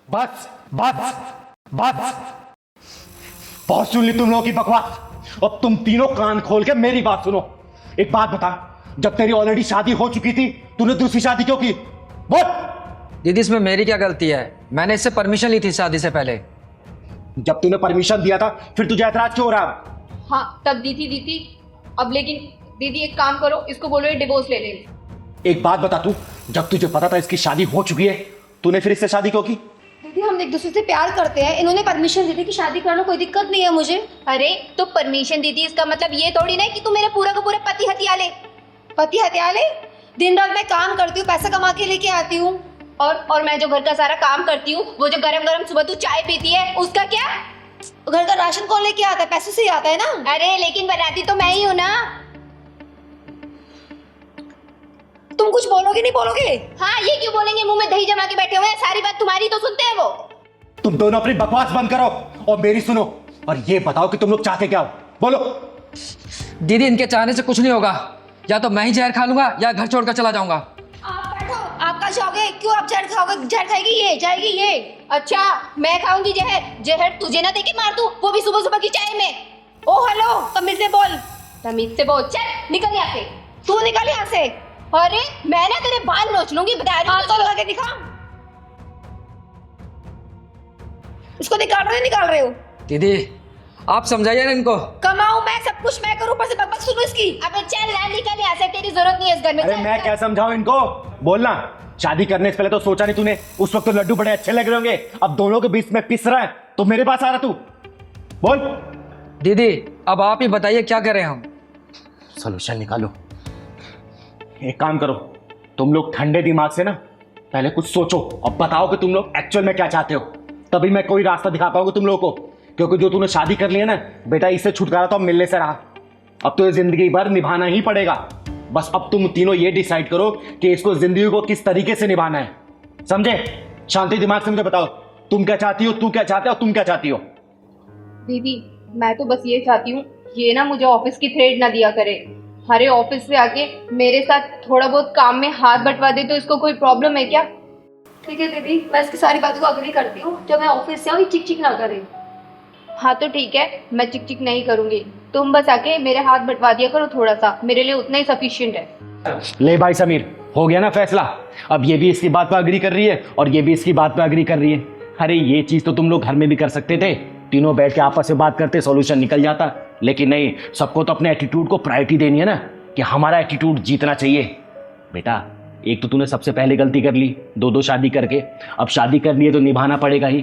बस बस बस, बहुत सुन ली तुम लोगों की बकवास। अब तुम तीनों कान खोल के मेरी बात सुनो। एक बात बता, जब तेरी ऑलरेडी शादी हो चुकी थी, तूने दूसरी शादी क्यों की? बोल। दीदी इसमें मेरी क्या गलती है? मैंने इससे परमिशन ली थी शादी से पहले। जब तूने परमिशन दिया था फिर तुझे ऐतराज क्यों हो रहा है? हाँ तब दी थी। अब लेकिन दीदी एक काम करो, इसको बोलो ये डिवोर्स ले ले। एक बात बता तू, जब तुझे पता था इसकी शादी हो चुकी है, तूने फिर इससे शादी क्यों की? दीदी हम एक दूसरे से प्यार करते हैं, इन्होंने परमिशन दी थी कि शादी करना, कोई दिक्कत नहीं है मुझे। अरे तो परमिशन दी थी इसका मतलब ये थोड़ी ना कि तू मेरे पूरा का पूरा पति हथियाले। पति हथियाले? दिन रात मैं काम करती हूँ, पैसा कमा के लेके आती हूँ। और मैं जो घर का सारा काम करती हूँ, वो जो गरम गरम सुबह तू चाय पीती है, उसका क्या? घर का राशन कौन लेके आता है? पैसे से ही आता है ना। अरे लेकिन बनाती तो मैं ही हूँ ना। तुम कुछ बोलोगे नहीं बोलोगे? हाँ ये क्यों बोलेंगे, मुंह में दही जमा के बैठे हुए हैं, सारी बात तुम्हारी तो सुनते हैं वो। तुम दोनों अपनी बकवास बंद करो और मेरी सुनो, और ये बताओ कि तुम लोग चाहते क्या हो? बोलो। दीदी इनके चाहने से कुछ नहीं होगा, या तो मैं ही जहर खा लूंगा या घर छोड़कर चला जाऊंगा। आप बैठो, आप कहाँ जाओगे? क्यों आप जहर खाओगे? जहर खाएगी ये, जाएगी ये। अच्छा मैं खाऊंगी जहर? जहर तुझे ना देके मार दूं, वो भी सुबह सुबह की चाय में। ओ हेलो, तमीज से बोल। तमीज से बोल, चल निकल यहाँ से। तू निकल यहाँ से। अरे मैं ना तेरे बाल नोच लूंगी, बता रही हूँ। हाथ तो लगा के दिखा। इसको निकाल रहे हो, निकाल रहे हो? दीदी आप समझाइए ना इनको। कमाऊं मैं, सब कुछ मैं करूं, ऊपर से बकबक सुनो इसकी। अबे चल ना, निकल यहाँ से, तेरी जरूरत नहीं है इस घर में। अरे चल, मैं चल। क्या समझाऊं इनको? बोलना। शादी करने से पहले तो सोचा नहीं तूने? उस वक्त तो लड्डू बड़े अच्छे लग रहे होंगे, अब दोनों के बीच में पिस रहा है तो मेरे पास आ रहा तू। बोल। दीदी अब आप ही बताइए क्या करें हम? सोल्यूशन निकालो। एक काम करो, तुम लोग ठंडे दिमाग से ना पहले कुछ सोचो और बताओ कि तुम लोग एक्चुअल में क्या चाहते हो, तभी मैं कोई रास्ता दिखा पाऊंगा तुम लोगों को। क्योंकि जो तूने शादी कर लिया ना बेटा, इससे छुटकारा तो अब मिलने से रहा, अब तो ये जिंदगी भर निभाना ही पड़ेगा। बस अब तुम तीनों ये डिसाइड करो कि इसको जिंदगी को किस तरीके से निभाना है, समझे? शांति दिमाग से मुझे बताओ, तुम क्या चाहती हो, तू क्या चाहते हो, तुम क्या चाहती हो? दीदी मैं तो बस ये चाहती हूँ, ये ना मुझे ऑफिस की थ्रेड ना दिया करे। हरे ऑफिस से आके मेरे साथ थोड़ा बहुत काम में हाथ बंटवा दे, तो इसको कोई प्रॉब्लम है क्या? ठीक है दीदी, मैं इसकी सारी बातों को अग्री करती हूँ। जब मैं ऑफिस से आऊँ चिक चिक ना करे। हाँ तो ठीक है, मैं चिक चिक नहीं करूंगी, तुम बस आके मेरे हाथ बंटवा दिया करो थोड़ा सा, मेरे लिए उतना ही सफिशिएंट है। ले भाई समीर, हो गया ना फैसला? अब ये भी इसकी बात पर अग्री कर रही है और ये भी इसकी बात पर अग्री कर रही है। अरे ये चीज तो तुम लोग घर में भी कर सकते थे, तीनों बैठ के आपस में बात करते, सॉल्यूशन निकल जाता। लेकिन नहीं, सबको तो अपने एटीट्यूड को प्रायोरिटी देनी है ना, कि हमारा एटीट्यूड जीतना चाहिए। बेटा एक तो तूने सबसे पहले गलती कर ली, दो शादी करके, अब शादी कर ली है तो निभाना पड़ेगा ही।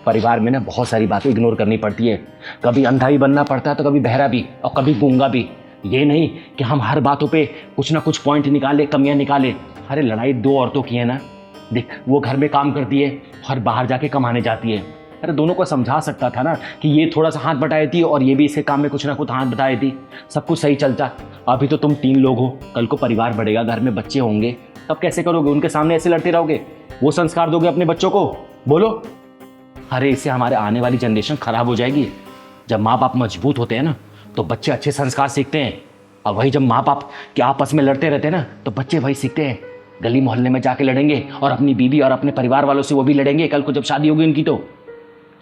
परिवार में ना बहुत सारी बातें इग्नोर करनी पड़ती है, कभी अंधा भी बनना पड़ता है तो कभी बहरा भी और कभी गूंगा भी। ये नहीं कि हम हर बातों पे कुछ ना कुछ पॉइंट निकाले, कमियां निकाले। अरे लड़ाई दो औरतों की है ना, देख वो घर में काम करती है और बाहर जाके कमाने जाती है। अरे दोनों को समझा सकता था ना कि ये थोड़ा सा हाथ बटाई थी और ये भी इसके काम में कुछ ना कुछ हाथ बटाई थी, सब कुछ सही चलता। अभी तो तुम तीन लोग हो, कल को परिवार बढ़ेगा, घर में बच्चे होंगे, तब कैसे करोगे? उनके सामने ऐसे लड़ते रहोगे? वो संस्कार दोगे अपने बच्चों को? बोलो। अरे इससे हमारे आने वाली जनरेशन खराब हो जाएगी। जब माँ बाप मजबूत होते हैं ना तो बच्चे अच्छे संस्कार सीखते हैं, और वही जब माँ बाप के आपस में लड़ते रहते हैं ना तो बच्चे वही सीखते हैं। गली मोहल्ले में जाके लड़ेंगे और अपनी बीवी और अपने परिवार वालों से वो भी लड़ेंगे, कल को जब शादी होगी उनकी। तो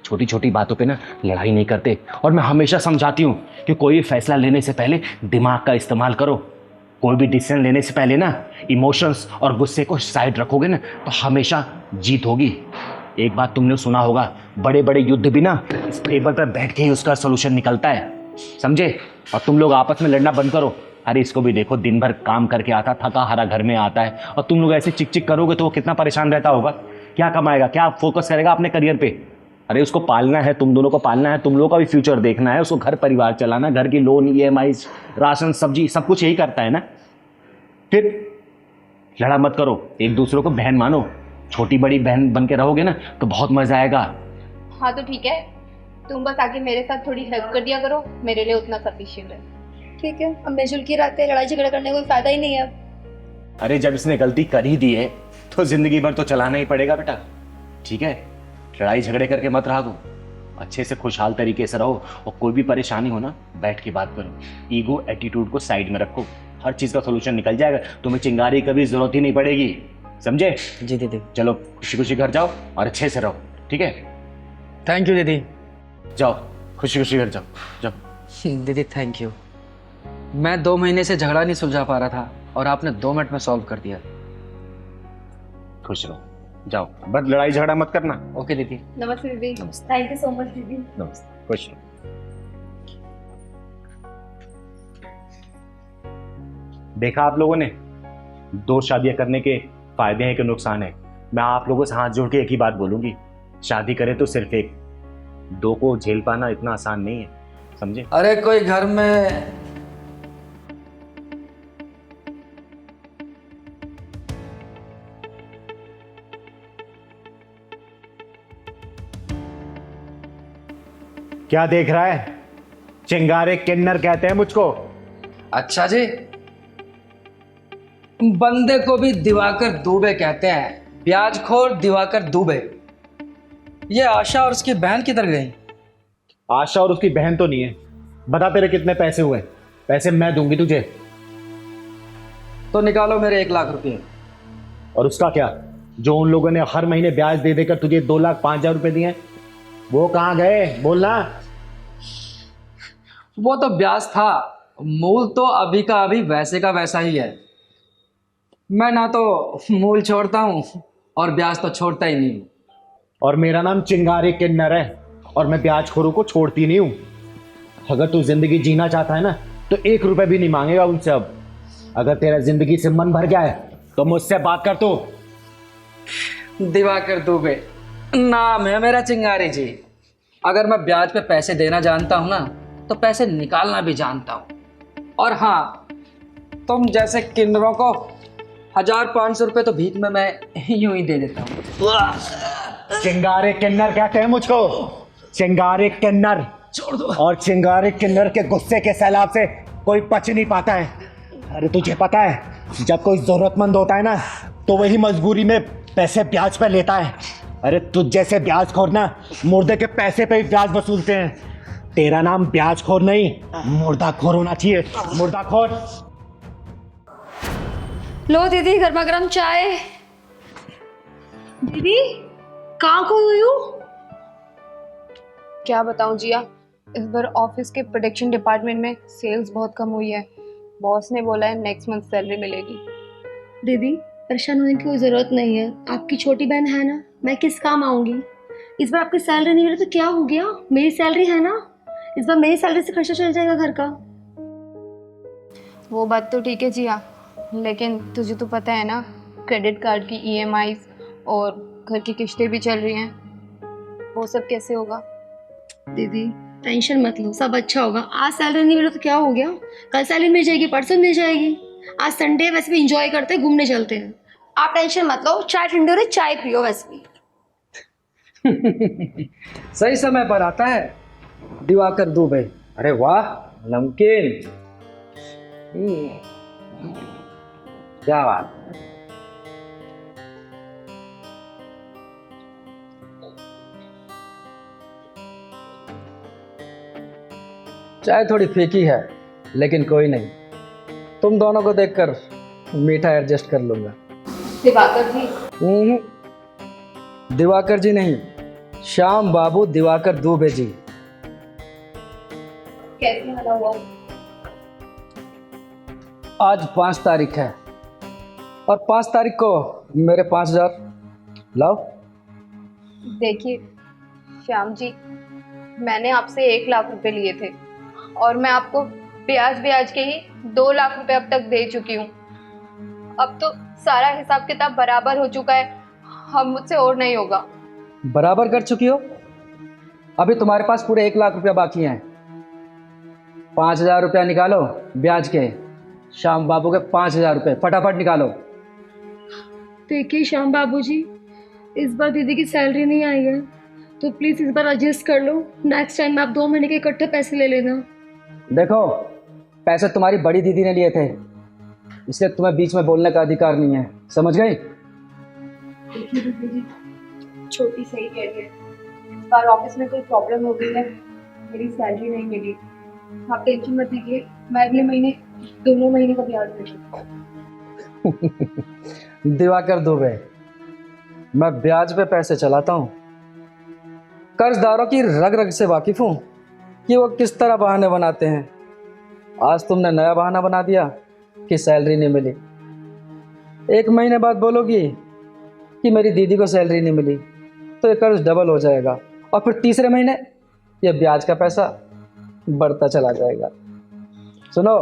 छोटी छोटी बातों पे ना लड़ाई नहीं करते। और मैं हमेशा समझाती हूँ कि कोई भी फैसला लेने से पहले दिमाग का इस्तेमाल करो। कोई भी डिसीजन लेने से पहले ना इमोशंस और गुस्से को साइड रखोगे ना तो हमेशा जीत होगी। एक बात तुमने सुना होगा, बड़े बड़े युद्ध भी ना इस टेबल पर बैठ के ही उसका सोल्यूशन निकलता है, समझे? और तुम लोग आपस में लड़ना बंद करो। अरे इसको भी देखो, दिन भर काम करके आता, थका हारा घर में आता है, और तुम लोग ऐसे चिक चिक करोगे तो वो कितना परेशान रहता होगा। क्या कमाएगा, क्या फोकस करेगा अपने करियर पे? अरे उसको पालना है, तुम दोनों को पालना है, तुम लोगों का भी फ्यूचर देखना है, उसको घर परिवार चलाना, घर की लोन, EMI, राशन, सब्जी, सब कुछ यही करता है ना। फिर लड़ा मत करो, एक दूसरे को बहन मानो, छोटी बड़ी बहन बन के रहोगे ना तो बहुत मजा आएगा। हाँ तो ठीक है, तुम बस आके मेरे साथ थोड़ी हेल्प कर दिया करो, मेरे लिए उतना सफिशिएंट है। ठीक है, अब मिलजुल की रहते हैं, लड़ाई झगड़ा करने का कोई फायदा ही नहीं है अब। अरे जब इसने गलती कर ही दी है तो जिंदगी भर तो चलाना ही पड़ेगा बेटा, ठीक है? लड़ाई झगड़े करके मत रहा करो, अच्छे से खुशहाल तरीके से रहो, और कोई भी परेशानी हो ना बैठ के बात करो। ईगो एटीट्यूड को साइड में रखो, हर चीज का सोल्यूशन निकल जाएगा, तुम्हें चिंगारी कभी जरूरत ही नहीं पड़ेगी, समझे? जी दीदी। चलो खुशी खुशी घर जाओ और अच्छे से रहो। ठीक है? थैंक यू दीदी। जाओ खुशी खुशी घर जाओ जाओ। दीदी थैंक यू। मैं 2 महीने से झगड़ा नहीं सुलझा पा रहा था और आपने 2 मिनट में सॉल्व कर दिया। खुश रहो, जाओ, बस लड़ाई झगड़ा मत करना। ओके दीदी। नमस्ते दीदी। थैंक यू सो मच दीदी। नमस्ते, खुश रहो। देखा आप लोगों ने, 2 शादियां करने के फायदे हैं कि नुकसान है। मैं आप लोगों से हाथ जोड़ के एक ही बात बोलूंगी, शादी करें तो सिर्फ एक, 2 को झेल पाना इतना आसान नहीं है, समझे? अरे कोई घर में क्या देख रहा है? चिंगारे किन्नर कहते हैं मुझको। अच्छा जी, बंदे को भी दिवाकर दुबे कहते हैं, ब्याजखोर दिवाकर दुबे। ये आशा और उसकी बहन किधर गई? आशा और उसकी बहन तो नहीं है। बता तेरे कितने पैसे हुए? पैसे मैं दूंगी तुझे। तो निकालो मेरे 1 लाख रुपए। और उसका क्या, जो उन लोगों ने हर महीने ब्याज दे देकर तुझे 2,05,000 रुपए दिए हैं, वो कहाँ गए? बोलना। वो तो ब्याज था, मूल तो अभी का अभी वैसे का वैसा ही है। मैं ना तो मूल छोड़ता हूँ और ब्याज तो छोड़ता ही नहीं हूँ। और मेरा नाम चिंगारी किन्नर है और मैं ब्याजखोरों को छोड़ती नहीं हूँ। अगर तू जिंदगी जीना चाहता है ना तो 1 रुपए भी नहीं मांगेगा उनसे अब। अगर तेरा जिंदगी से मन भर गया है तो मुझसे बात कर तू। दिवाकर दुबे नाम है मेरा, चिंगारी जी। अगर मैं ब्याज पे पैसे देना जानता हूँ ना तो पैसे निकालना भी जानता हूँ। और हाँ, तुम जैसे किन्नरों को 1,500 रुपये तो भीख में मैं यूं ही दे देता हूँ। चिंगारे किन्नर कहते हैं मुझको, चिंगारे किन्नर। छोड़ दो। और चिंगारे किन्नर के गुस्से के सैलाब से कोई बच नहीं पाता है। अरे तुझे पता है, जब कोई जरूरतमंद होता है ना तो वही मजबूरी में पैसे ब्याज पर लेता है। अरे तुझ जैसे ब्याजखोर ना मुर्दे के पैसे पे ही ब्याज वसूलते हैं। तेरा नाम ब्याजखोर नहीं, मुर्दाखोर होना चाहिए, मुर्दाखोर। लो दीदी गर्मा गर्म चाय। दीदी कहाँ खो हुई हो? क्या बताऊं जिया, इस बार ऑफिस के प्रोडक्शन डिपार्टमेंट में सेल्स बहुत कम हुई है। बॉस ने बोला है नेक्स्ट मंथ सैलरी मिलेगी। दीदी परेशान होने की कोई ज़रूरत नहीं है, आपकी छोटी बहन है ना, मैं किस काम आऊँगी? इस बार आपकी सैलरी नहीं मिली तो क्या हो गया, मेरी सैलरी है ना, इस बार मेरी सैलरी से खर्चा चल जाएगा घर का। वो बात तो ठीक है जिया, लेकिन तुझे तो पता है ना, क्रेडिट कार्ड की EMIs और घर की किस्तें भी चल रही हैं, वो सब कैसे होगा? दीदी टेंशन मत लो, सब अच्छा होगा। आज सैलरी नहीं मिली तो क्या हो गया, कल सैलरी मिल जाएगी, परसों मिल जाएगी। आज संडे वैसे भी इंजॉय करते हैं, घूमने चलते हैं। आप टेंशन मत लो, चाय ठंडी हो रही, चाय पियो वैसे भी। सही समय पर आता है दिवाकर दुबे। अरे वाह, नमकीन। क्या बात। चाय थोड़ी फीकी है लेकिन कोई नहीं, तुम दोनों को देखकर मीठा एडजस्ट कर लूंगा। दिवाकर जी? दिवाकर जी नहीं, श्याम बाबू दिवाकर दुबे जी। कैसे मिला हुआ? आज 5 तारीख है और 5 तारीख को मेरे 5,000 लाओ। देखिए श्याम जी, मैंने आपसे 1 लाख रुपए लिए थे और मैं आपको ब्याज ब्याज के ही 2 लाख रुपए अब तक दे चुकी हूँ। अब तो सारा हिसाब किताब बराबर हो चुका है, अब मुझसे और नहीं होगा। बराबर कर चुकी हो? अभी तुम्हारे पास पूरे 1 लाख रुपया बाकी हैं। 5,000 रुपया निकालो ब्याज के, श्याम बाबू के 5,000 रुपये फटाफट निकालो। देखिए श्याम बाबू जी, इस बार दीदी की सैलरी नहीं आई है तो प्लीज़ इस बार एडजस्ट कर लो। नेक्स्ट टाइम आप 2 महीने के इकट्ठे पैसे ले लेना। देखो, पैसे तुम्हारी बड़ी दीदी ने लिए थे, इसलिए तुम्हें बीच में बोलने का अधिकार नहीं है, समझ गई? देखिए दीदी जी, छोटी सही कह रही है, इस बार ऑफिस में कोई प्रॉब्लम हो गई है, मेरी सैलरी नहीं मिली। आप टेंशन मत लीजिए, मैं अगले महीने दोनों महीने का ब्याज दे दूँगी। दिवाकर दुबे, मैं ब्याज पे पैसे चलाता हूँ कर्जदारों की रग रग से वाकिफ हूँ कि वो किस तरह बहाने बनाते हैं। आज तुमने नया बहाना बना दिया कि सैलरी नहीं मिली। 1 महीने बाद बोलोगी कि मेरी दीदी को सैलरी नहीं मिली, तो ये कर्ज डबल हो जाएगा और फिर तीसरे महीने ये ब्याज का पैसा बढ़ता चला जाएगा। सुनो,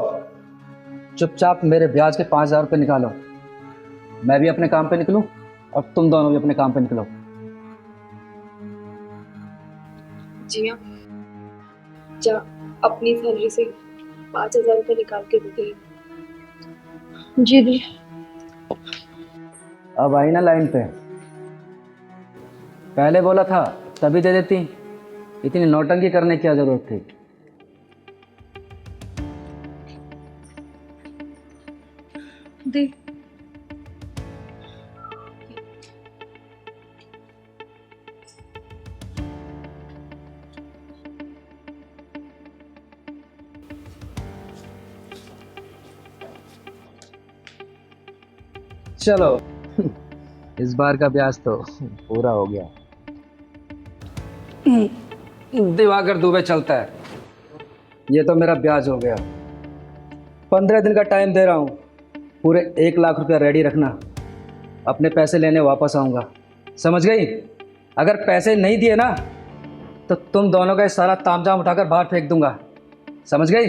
चुपचाप मेरे ब्याज के 5,000 रुपये निकालो, मैं भी अपने काम पे निकलूं और तुम दोनों भी अपने काम पे निकलो। जी हाँ, जा अपनी सैलरी से 5,000 रुपये निकाल के दे। जी दी। अब आई ना लाइन पे, पहले बोला था तभी दे देती, इतनी नौटंकी करने की क्या जरूरत थी। दी। चलो इस बार का ब्याज तो पूरा हो गया। दिवाकर दुबे चलता है, ये तो मेरा ब्याज हो गया। 15 दिन का टाइम दे रहा हूँ, पूरे 1 लाख रुपया रेडी रखना, अपने पैसे लेने वापस आऊँगा, समझ गई? अगर पैसे नहीं दिए ना तो तुम दोनों का ये सारा तामझाम उठाकर बाहर फेंक दूंगा, समझ गई?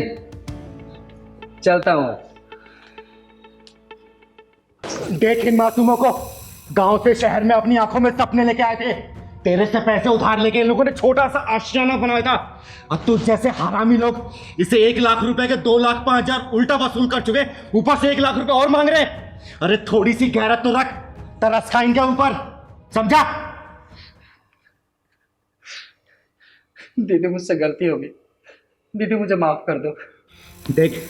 चलता हूँ। देख इन मासूमों को, गांव से शहर में अपनी आंखों में सपने लेके आए थे, तेरे से पैसे उधार लेके इन लोगों ने छोटा सा आशियाना बनाया था, और तू जैसे हरामी लोग इसे 1 लाख रुपए के 2,05,000 उल्टा वसूल कर चुके, ऊपर से 1 लाख रुपए और मांग रहे। अरे थोड़ी सी गैरत तो रख, तरस खा इनके ऊपर, समझा? दीदी मुझसे गलती होगी, दीदी मुझे माफ कर दो। देख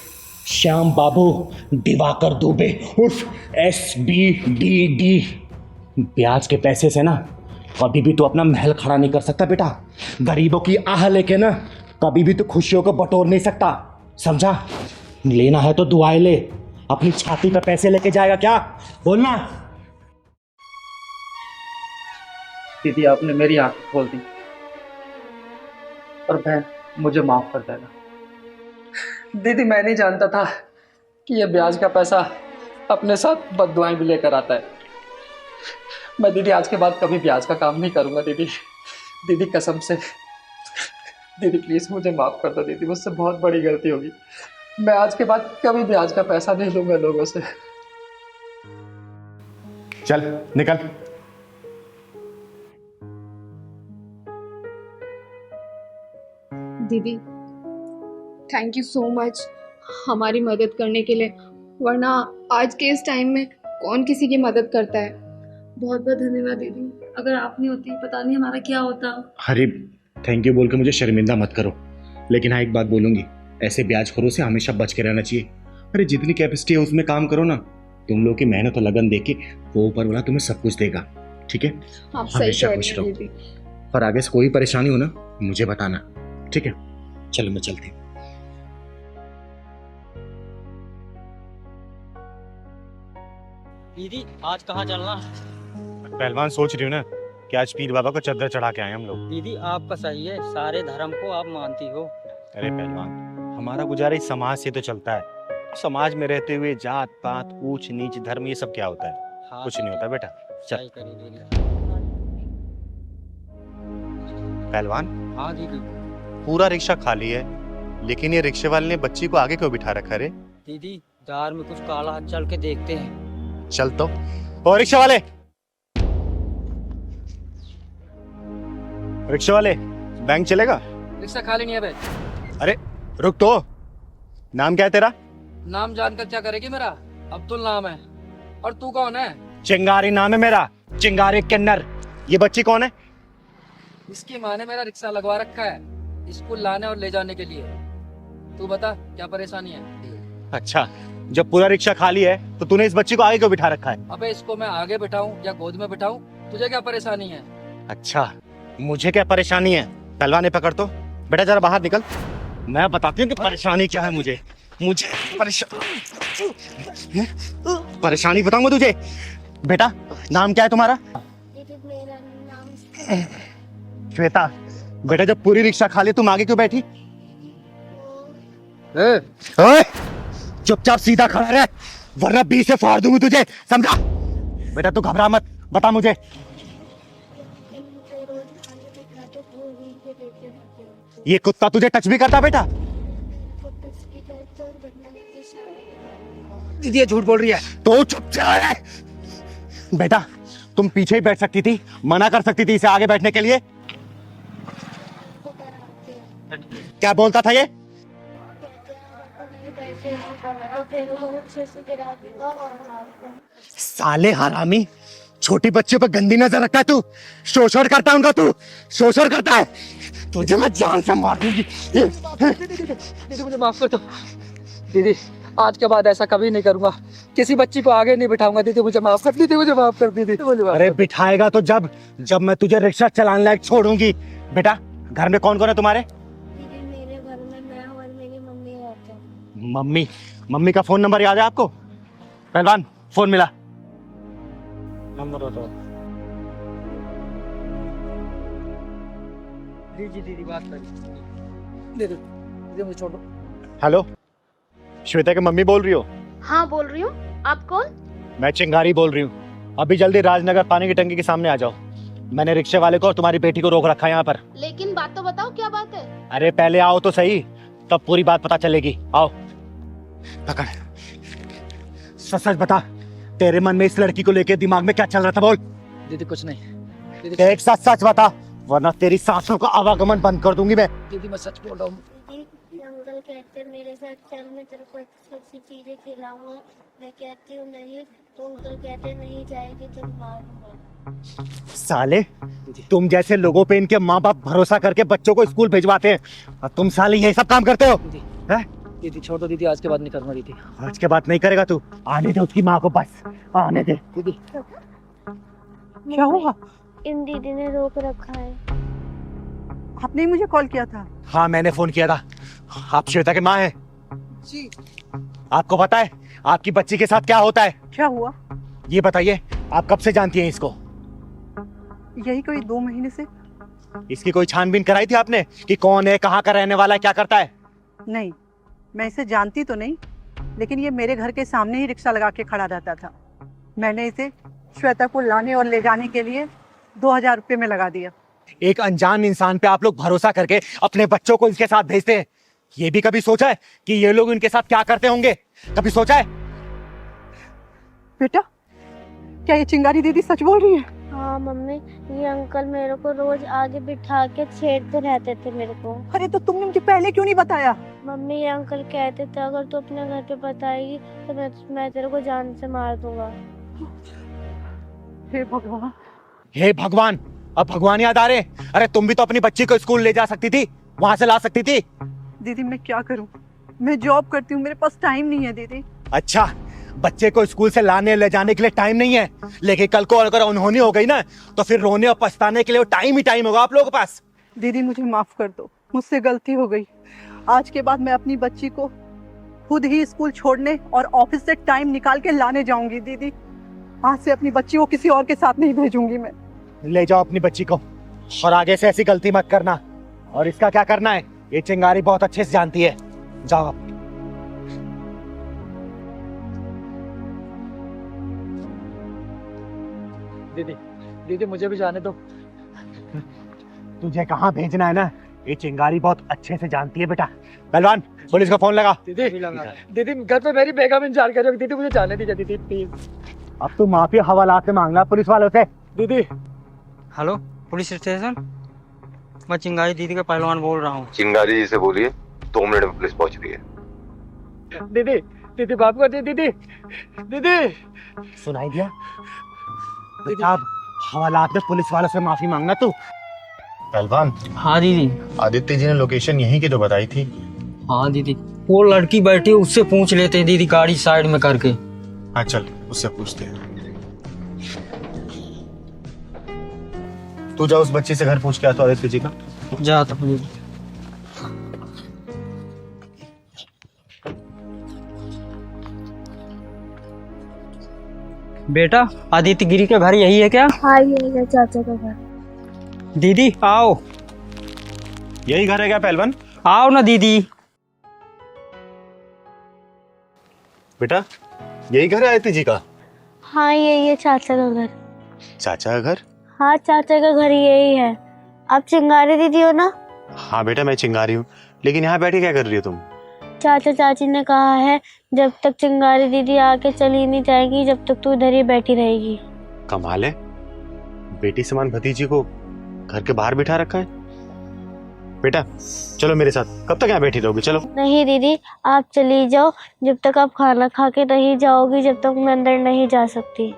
श्याम बाबू दिवाकर दुबे उर्फ SBDD, ब्याज के पैसे से ना कभी भी तू अपना महल खड़ा नहीं कर सकता बेटा। गरीबों की आह लेके ना कभी भी तू खुशियों को बटोर नहीं सकता, समझा? लेना है तो दुआएं ले, अपनी छाती पे पैसे लेके जाएगा क्या? बोलना। दीदी आपने मेरी आंख खोल दी, और बहन मुझे माफ कर देना। दीदी मैं नहीं जानता था कि ये ब्याज का पैसा अपने साथ बददुआएं भी लेकर आता है। मैं दीदी आज के बाद कभी ब्याज का काम नहीं करूंगा दीदी, दीदी कसम से। दीदी प्लीज मुझे माफ कर दो दीदी, मुझसे बहुत बड़ी गलती होगी। मैं आज के बाद कभी ब्याज का पैसा नहीं लूंगा लोगों से। चल निकल। दीदी थैंक यू सो मच हमारी मदद करने के लिए, वरना आज के इस टाइम में कौन किसी की मदद करता है। बहुत बहुत धन्यवाद दीदी, अगर आप नहीं होती पता नहीं हमारा क्या होता। अरे थैंक यू बोल के मुझे शर्मिंदा मत करो, लेकिन हाँ एक बात बोलूंगी, ऐसे ब्याजखोरों से हमेशा बच के रहना चाहिए। अरे जितनी कैपेसिटी है उसमें काम करो ना, तुम लोग की मेहनत और लगन देख के वो ऊपर वाला तुम्हें सब कुछ देगा, ठीक है? आप सही हमेशा कह खुश रही रहो। हैं दीदी। पर आगे से कोई परेशानी हो ना मुझे बताना, ठीक है? चलो मैं चलती हूँ। दीदी आज कहाँ चलना? पहलवान सोच रही हूँ ना कि आज पीर बाबा को चद्दर चढ़ा के आए हम लोग। दीदी आपका सही है, सारे धर्म को आप मानती हो। अरे पहलवान, हमारा गुजारा इस समाज से तो चलता है। समाज में रहते हुए जात पात ऊंच नीच धर्म ये सब क्या होता है? हाँ, कुछ नहीं होता बेटा। चल सही करी दीदी। पहलवान, हाँ दीदी। पूरा रिक्शा खाली है, लेकिन ये रिक्शे वाले ने बच्ची को आगे क्यों बिठा रखा रे? दीदी दार में कुछ काला हाथ चल के देखते हैं। चल तो। ओ रिक्शा वाले, रिक्शा वाले, बैंक चलेगा? रिक्शा खाली नहीं है बे। अरे रुक तो, नाम क्या है तेरा? नाम जानकर क्या करेगी मेरा? अब्दुल नाम है। और तू कौन है? चिंगारी नाम है मेरा, चिंगारी किन्नर। ये बच्ची कौन है? इसकी माँ ने मेरा रिक्शा लगवा रखा है स्कूल लाने और ले जाने के लिए। तू बता क्या परेशानी है? अच्छा, जब पूरा रिक्शा खाली है तो तूने इस बच्ची को आगे क्यों बिठा रखा है? अबे इसको मैं आगे बिठाऊं या गोद में बिठाऊं, तुझे क्या परेशानी है? अच्छा, मुझे क्या परेशानी है? पहलवान ने पकड़ तो, बेटा जरा बाहर निकल, मैं बताती हूँ कि परेशानी क्या है। मुझे परेशानी बताऊंगा तुझे। बेटा नाम क्या है तुम्हारा? मेरा नाम श्वेता, बेटा जब पूरी रिक्शा खाली तुम आगे क्यों बैठी? ए, ओए, चुपचाप सीधा खड़ा रह, वरना 20 से फाड़ दूंगी तुझे, समझा? बेटा तू घबरा मत, बता मुझे। ये कुत्ता तुझे टच भी करता बेटा? दीदी ये झूठ बोल रही है। तो चुपचाप रह। बेटा तुम पीछे ही बैठ सकती थी, मना कर सकती थी इसे आगे बैठने के लिए। क्या बोलता था ये? साले हरामी, छोटी बच्चियों पर गंदी नजर रखता है तू, शोषण करता है उनका, तू शोषण करता है। तुझे मैं जान से मार दूंगी। दीदी मुझे माफ कर दो। दीदी आज के बाद ऐसा कभी नहीं करूंगा, किसी बच्ची को आगे नहीं बिठाऊंगा। दीदी मुझे माफ कर, दीदी मुझे माफ कर, दीदी मुझे माफ अरे बिठाएगा तो जब जब मैं तुझे रिक्शा चलाने लायक छोड़ूंगी। बेटा घर में कौन कौन है तुम्हारे? मेरे घर में मैं और मेरी मम्मी रहते हैं। मम्मी? मम्मी का फोन नंबर याद है आपको? पहलवान फोन मिला, नंबर बताओ। दीदी बात करिए। दीदी दीदी मुझे छोड़ दो। हेलो, श्वेता की मम्मी बोल रही हो? हाँ बोल रही हूँ, आप कौन? मैं चिंगारी बोल रही हूँ। अभी जल्दी राजनगर पानी की टंकी के सामने आ जाओ। मैंने रिक्शे वाले को और तुम्हारी बेटी को रोक रखा है यहाँ पर। लेकिन बात तो बताओ, क्या बात है? अरे पहले आओ तो सही, तब पूरी बात पता चलेगी। आओ, पकड़। सच सच बता, तेरे मन में इस लड़की को लेके दिमाग में क्या चल रहा था? बोल। दीदी कुछ नहीं। दीदी एक सच सच बता, वरना तेरी सांसों का आवागमन बंद कर दूंगी मैं। दीदी मैं सच बोल रहा हूँ। अंकल कहते हैं मेरे साथ चल, मैं तेरे को अच्छी चीजें खिलाऊंगा। मैं कहती हूँ नहीं, तो अंकल कहते नहीं जाएगी तो मारूंगा। साले, तुम जैसे लोगों पे इनके माँ बाप भरोसा करके बच्चों को स्कूल भिजवाते हैं, और तुम साले ये सब काम करते हो। हैं? दीदी छोड़ दो, दीदी आज के बाद नहीं करूंगा। दीदी आज के बाद नहीं करेगा तू? आने दे उसकी माँ को, बस आने दे। दीदी क्या हुआ? इन दीदी ने रोक रखा है। आपने ही मुझे कॉल किया था? हाँ मैंने फोन किया था। आप श्वेता की माँ हैं? जी। आपको पता है आपकी बच्ची के साथ क्या होता है? क्या हुआ? ये बताइए, आप कब से जानती हैं इसको? यही कोई 2 महीने से। इसकी कोई छानबीन कराई थी आपने कि कौन है, कहाँ का रहने वाला है, क्या करता है? नहीं, मैं इसे जानती तो नहीं, लेकिन ये मेरे घर के सामने ही रिक्शा लगा के खड़ा रहता था। मैंने इसे श्वेता को लाने और ले जाने के लिए 2000 रुपये में लगा दिया। एक अनजान इंसान पे आप लोग भरोसा करके अपने बच्चों को इसके साथ भेजते हैं। ये भी कभी सोचा है कि ये लोग इनके साथ क्या करते होंगे? कभी सोचा है? बेटा, क्या ये चिंगारी दीदी सच बोल रही है? हाँ मम्मी, ये अंकल मेरे को रोज आगे बिठा के छेड़ते रहते थे मेरे को। अरे तो तुमने मुझे पहले क्यों नहीं बताया? मम्मी ये अंकल कहते थे अगर तू अपने घर पे बताएगी तो मैं तेरे को जान से मार दूंगा। हे भगवान। हे भगवान, अब भगवान याद आ रहे? अरे तुम भी तो अपनी बच्ची को स्कूल ले जा सकती थी, वहां से ला सकती थी। दीदी मैं क्या करूं? मैं जॉब करती हूँ, मेरे पास टाइम नहीं है दीदी। अच्छा, बच्चे को स्कूल से लाने ले जाने के लिए टाइम नहीं है, लेकिन कल को अगर अनहोनी हो गई ना तो फिर रोने और पछताने के लिए टाइम ही टाइम होगा आप लोगों के पास। दीदी मुझे माफ कर दो, मुझसे गलती हो गई। आज के बाद मैं अपनी बच्ची को खुद ही स्कूल छोड़ने और ऑफिस से टाइम निकाल के लाने जाऊंगी। दीदी आज से अपनी बच्ची को किसी और के साथ नहीं भेजूंगी मैं। ले जाओ अपनी बच्ची को, और आगे से ऐसी गलती मत करना। और इसका क्या करना है ये चिंगारी बहुत अच्छे से जानती है। जाओ आप। दीदी दीदी मुझे भी जाने दो। तुझे कहाँ भेजना है ना, ये चिंगारी बहुत अच्छे से जानती है बेटा। पहलवान पुलिस का फोन लगा। दीदी दीदी घर पे मेरी बेगम इंतजार कर रही है। दीदी मुझे जाने दीजिए दीदी प्लीज। अब तू माफी हवालात में मांगना पुलिस वालों से। दीदी हेलो पुलिस स्टेशन, मैं चिंगारी दीदी का पहलवान बोल रहा हूँ। चिंगारी जी से बोलिए, 2 मिनट में पुलिस पहुंच रही है। दीदी दीदी बाप कर दी। दीदी दीदी सुनाई दिया? बेटा हवालात में पुलिस वालों से माफी मांगना तू। पहलवान, हाँ दीदी। आदित्य जी ने लोकेशन यहीं की तो बताई थी। हाँ दीदी, वो लड़की बैठी है, उससे पूछ लेते हैं दीदी, गाड़ी साइड में करके। हाँ चल उससे पूछते हैं। तू जा उस बच्ची से घर पूछ के आ तो आदित्य जी का। जा तो दीदी। बेटा आदित्य गिरी का घर यही है क्या? हाँ ये है चाचा का घर। दीदी आओ। यही घर है क्या पहलवान? आओ ना दीदी। बेटा यही घर है आयती जी का? हाँ ये चाचा का घर। चाचा का घर? हाँ चाचा का घर यही है। आप चिंगारी दीदी हो ना? हाँ बेटा मैं चिंगारी हूँ, लेकिन यहाँ बैठे क्या कर रही हो तुम? चाचा चाची ने कहा है जब तक चिंगारी दीदी आके चली नहीं जाएगी जब तक तू इधर ही बैठी रहेगी। कमाल है, बेटी समान भतीजी को घर के बाहर बिठा रखा है। बेटा चलो मेरे साथ, कब तक यहाँ बैठी रहोगी? चलो। नहीं दीदी आप चली जाओ, जब तक आप खाना खा के नहीं जाओगी जब तक मैं अंदर नहीं जा सकती।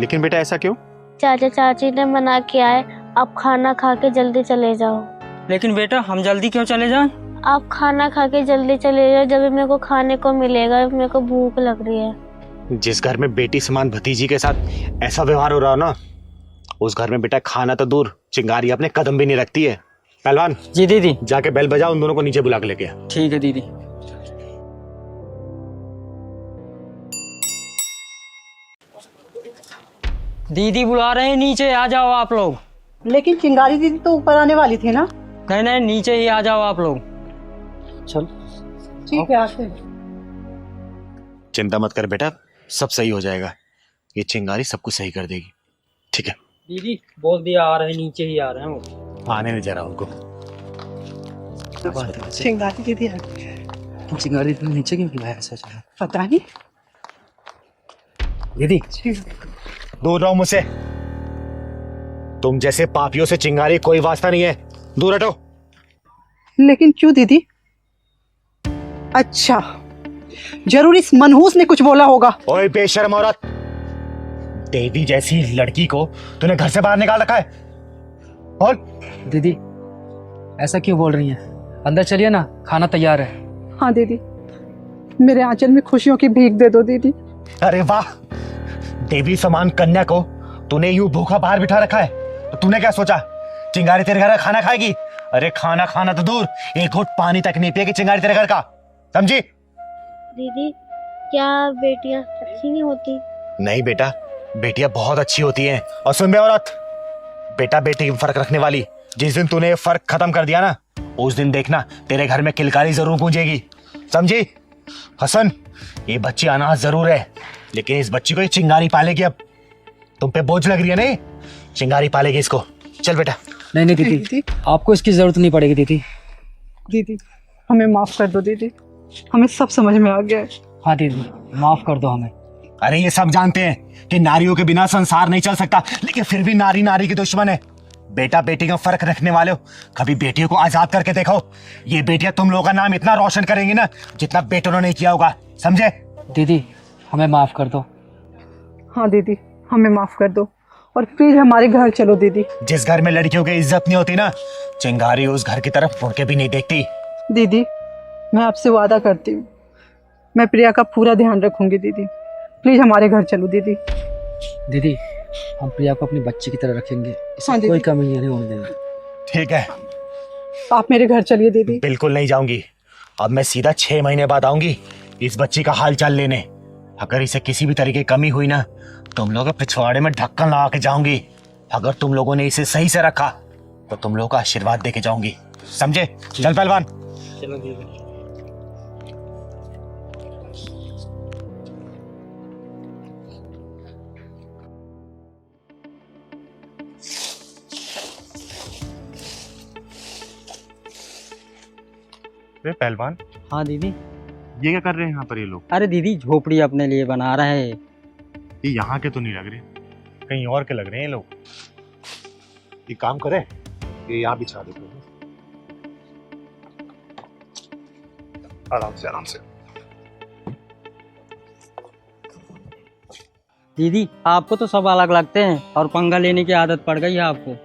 लेकिन बेटा ऐसा क्यों? चाचा चाची ने मना किया है, आप खाना खा के जल्दी चले जाओ। लेकिन बेटा हम जल्दी क्यों चले जाएं? आप खाना खा के जल्दी चले जाओ, जब मेरे को खाने को मिलेगा, मेरे को भूख लग रही है। जिस घर में बेटी समान भतीजी के साथ ऐसा व्यवहार हो रहा हो ना, उस घर में बेटा खाना तो दूर, चिंगारी अपने कदम भी नहीं रखती है। पहलवान जी दीदी। जाके बेल बजाओ, उन दोनों को नीचे बुला के लेके आ। ठीक है दीदी। दीदी बुला रहे हैं, नीचे आ जाओ आप लोग। लेकिन चिंगारी दीदी तो ऊपर आने वाली थी ना? नहीं नहीं नीचे ही आ जाओ आप लोग। चल ठीक है आते हैं। चिंता मत कर बेटा, सब सही हो जाएगा। ये चिंगारी सब कुछ सही कर देगी, ठीक है? दीदी बोल दिया आ रहे हैं, नीचे ही आ रहे हैं वो। आने नहीं जरा उनको। चिंगारी दीदी आ गई। चिंगारी दीदी नीचे क्यों बुलाया चाचा? पता नहीं। दीदी दूर रहो मुझसे, तुम जैसे पापियों से चिंगारी कोई वास्ता नहीं है, दूर हटो। लेकिन क्यों दीदी? अच्छा जरूर इस मनहूस ने कुछ बोला होगा। ओए बेशर्म औरत, देवी जैसी लड़की को तूने घर से बाहर निकाल रखा है। और दीदी ऐसा क्यों बोल रही हैं? अंदर चलिए ना, खाना तैयार है। हाँ दीदी, मेरे आंचल में खुशियों की भीख दे दो दीदी। अरे वाह, देवी समान कन्या को तूने यूं भूखा बाहर बिठा रखा है, तो तूने क्या सोचा चिंगारी तेरे घर का खाना खाएगी? अरे खाना खाना तो दूर, एक घूंट पानी तक नहीं पिएगी चिंगारी तेरे घर का, समझी? दीदी क्या बेटियां अच्छी नहीं होती? नहीं बेटा, बेटियां बहुत अच्छी होती हैं। और सुन बे औरत, बेटा बेटी में फर्क रखने वाली, जिस दिन तूने ये फर्क खत्म कर दिया ना, उस दिन देखना तेरे घर में किलकारी जरूर गूंजेगी, समझी? हसन, ये बच्ची अनाथ जरूर है, लेकिन इस बच्ची को ये चिंगारी पालेगी। अब तुम पे बोझ लग रही है नहीं, चिंगारी पालेगी इसको। चल बेटा। नहीं नहीं दीदी, आपको इसकी जरूरत नहीं पड़ेगी दीदी। दीदी हमें माफ कर दो दीदी, हमें सब समझ में आ गया है। हाँ दीदी माफ कर दो हमें। अरे ये सब जानते हैं कि नारियों के बिना संसार नहीं चल सकता, लेकिन फिर भी नारी नारी की दुश्मन है। बेटा बेटी का फर्क रखने वाले हो, कभी बेटियों को आजाद करके देखो। ये बेटियां तुम लोगों का नाम इतना रोशन करेंगी ना, जितना बेटों ने नहीं किया होगा, समझे? दीदी हमें माफ कर दो। हाँ दीदी हमें माफ कर दो, और फिर हमारे घर चलो दीदी। जिस घर में लड़कियों की इज्जत नहीं होती ना, चिंगारी उस घर की तरफ मुड़ के भी नहीं देखती। दीदी मैं आपसे वादा करती हूँ, मैं प्रिया का पूरा ध्यान रखूंगी दीदी। प्लीज हमारे घर चलो दीदी। दीदी हम प्रिया को अपनी बच्ची की तरह रखेंगे, इसमें हाँ दीदी। कोई कमी नहीं होने देंगे। ठीक है, आप मेरे घर चलिए दीदी। बिल्कुल नहीं जाऊंगी। अब मैं सीधा 6 महीने बाद आऊंगी इस बच्ची का हाल चाल लेने। अगर इसे किसी भी तरीके की कमी हुई ना, तुम लोग पिछवाड़े में ढक्कन लगा के जाऊंगी। अगर तुम लोगों ने इसे सही से रखा तो तुम लोगों को आशीर्वाद देके जाऊंगी, समझे? चल पहलवान। चलो दीदी। पहलवान, हाँ दीदी। ये क्या कर रहे हैं यहाँ पर ये लोग? अरे दीदी झोपड़ी अपने लिए बना रहे हैं। ये यहाँ के तो नहीं लग रहे, कहीं और के लग रहे हैं ये लोग। ये काम करे, ये यहाँ बिछा देते हैं। आराम से आराम से। दीदी आपको तो सब अलग लगते हैं और पंगा लेने की आदत पड़ गई है आपको।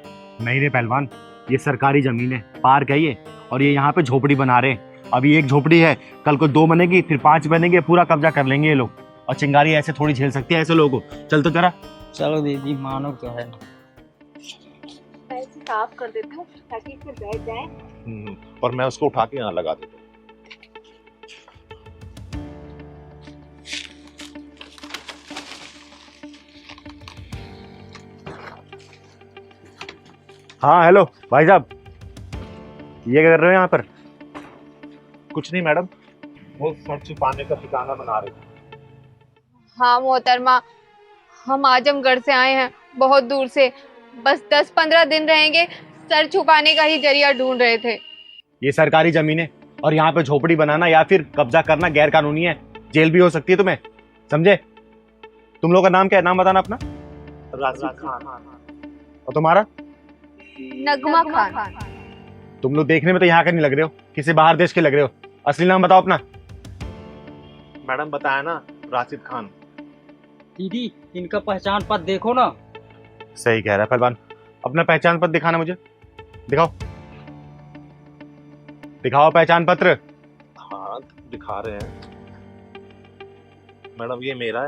नहीं रे पहलवान, ये सरकारी जमीन है, पार्क है ये, और ये यहाँ पे झोपड़ी बना रहे हैं। अभी एक झोपड़ी है, कल को 2 बनेगी, फिर 5 बनेंगे, पूरा कब्जा कर लेंगे ये लोग। और चिंगारी ऐसे थोड़ी झेल सकती है ऐसे लोगों को। चल तो जरा। चलो दीदी मानो तो है। पैसे साफ कर देती हूँ ताकि इसे बैठ जाए। और मैं उसको उठा के यहाँ लगा देता हूँ। हाँ हेलो भाई साहब, ये क्या कर रहे हो यहाँ पर? कुछ नहीं मैडम, वो सर छुपाने का ठिकाना बना रहे थे। हाँ मोहतरमा, हम आजमगढ़ से आए हैं, बहुत दूर से। बस 10-15 दिन रहेंगे, सर छुपाने का ही जरिया ढूंढ रहे थे। ये सरकारी जमीन है और यहाँ पे झोपड़ी बनाना या फिर कब्जा करना गैर कानूनी है। जेल भी हो सकती है तुम्हें, समझे? तुम लोग का नाम क्या है? नाम बताना अपना। राशिद खान। और तुम्हारा? नगमा खान। तुम लोग देखने में तो यहाँ के नहीं लग रहे हो, किसी बाहर देश के लग रहे हो। असली नाम बताओ अपना। मैडम बताया ना, राशिद खान। दीदी इनका पहचान पत्र देखो ना। सही कह रहा है पहलवान। अपना पहचान पत्र दिखाना मुझे, दिखाओ दिखाओ पहचान पत्र। हाँ दिखा रहे हैं मैडम, ये मेरा है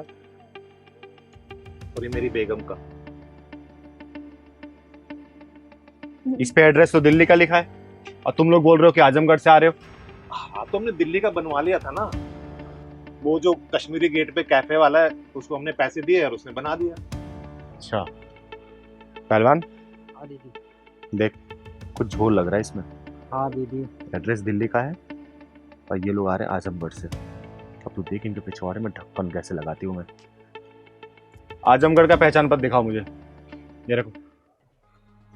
और ये मेरी बेगम का। इस पे एड्रेस तो दिल्ली का लिखा है और तुम लोग बोल रहे हो कि आजमगढ़ से आ रहे हो। हाँ तो हमने दिल्ली का बनवा लिया था ना, वो जो कश्मीरी गेट पे कैफे वाला है उसको हमने पैसे दिए और उसने बना दिया। अच्छा पहलवान, हाँ दीदी। देख कुछ झोल लग रहा है इसमें। हाँ दीदी। एड्रेस दिल्ली का है और ये लोग आ रहे हैं आजमगढ़ से। अब तू देख इनके पिछवाड़े में ढक्कन कैसे लगाती हूँ मैं। आजमगढ़ का पहचान पत्र दिखाओ मुझे, ये रखो।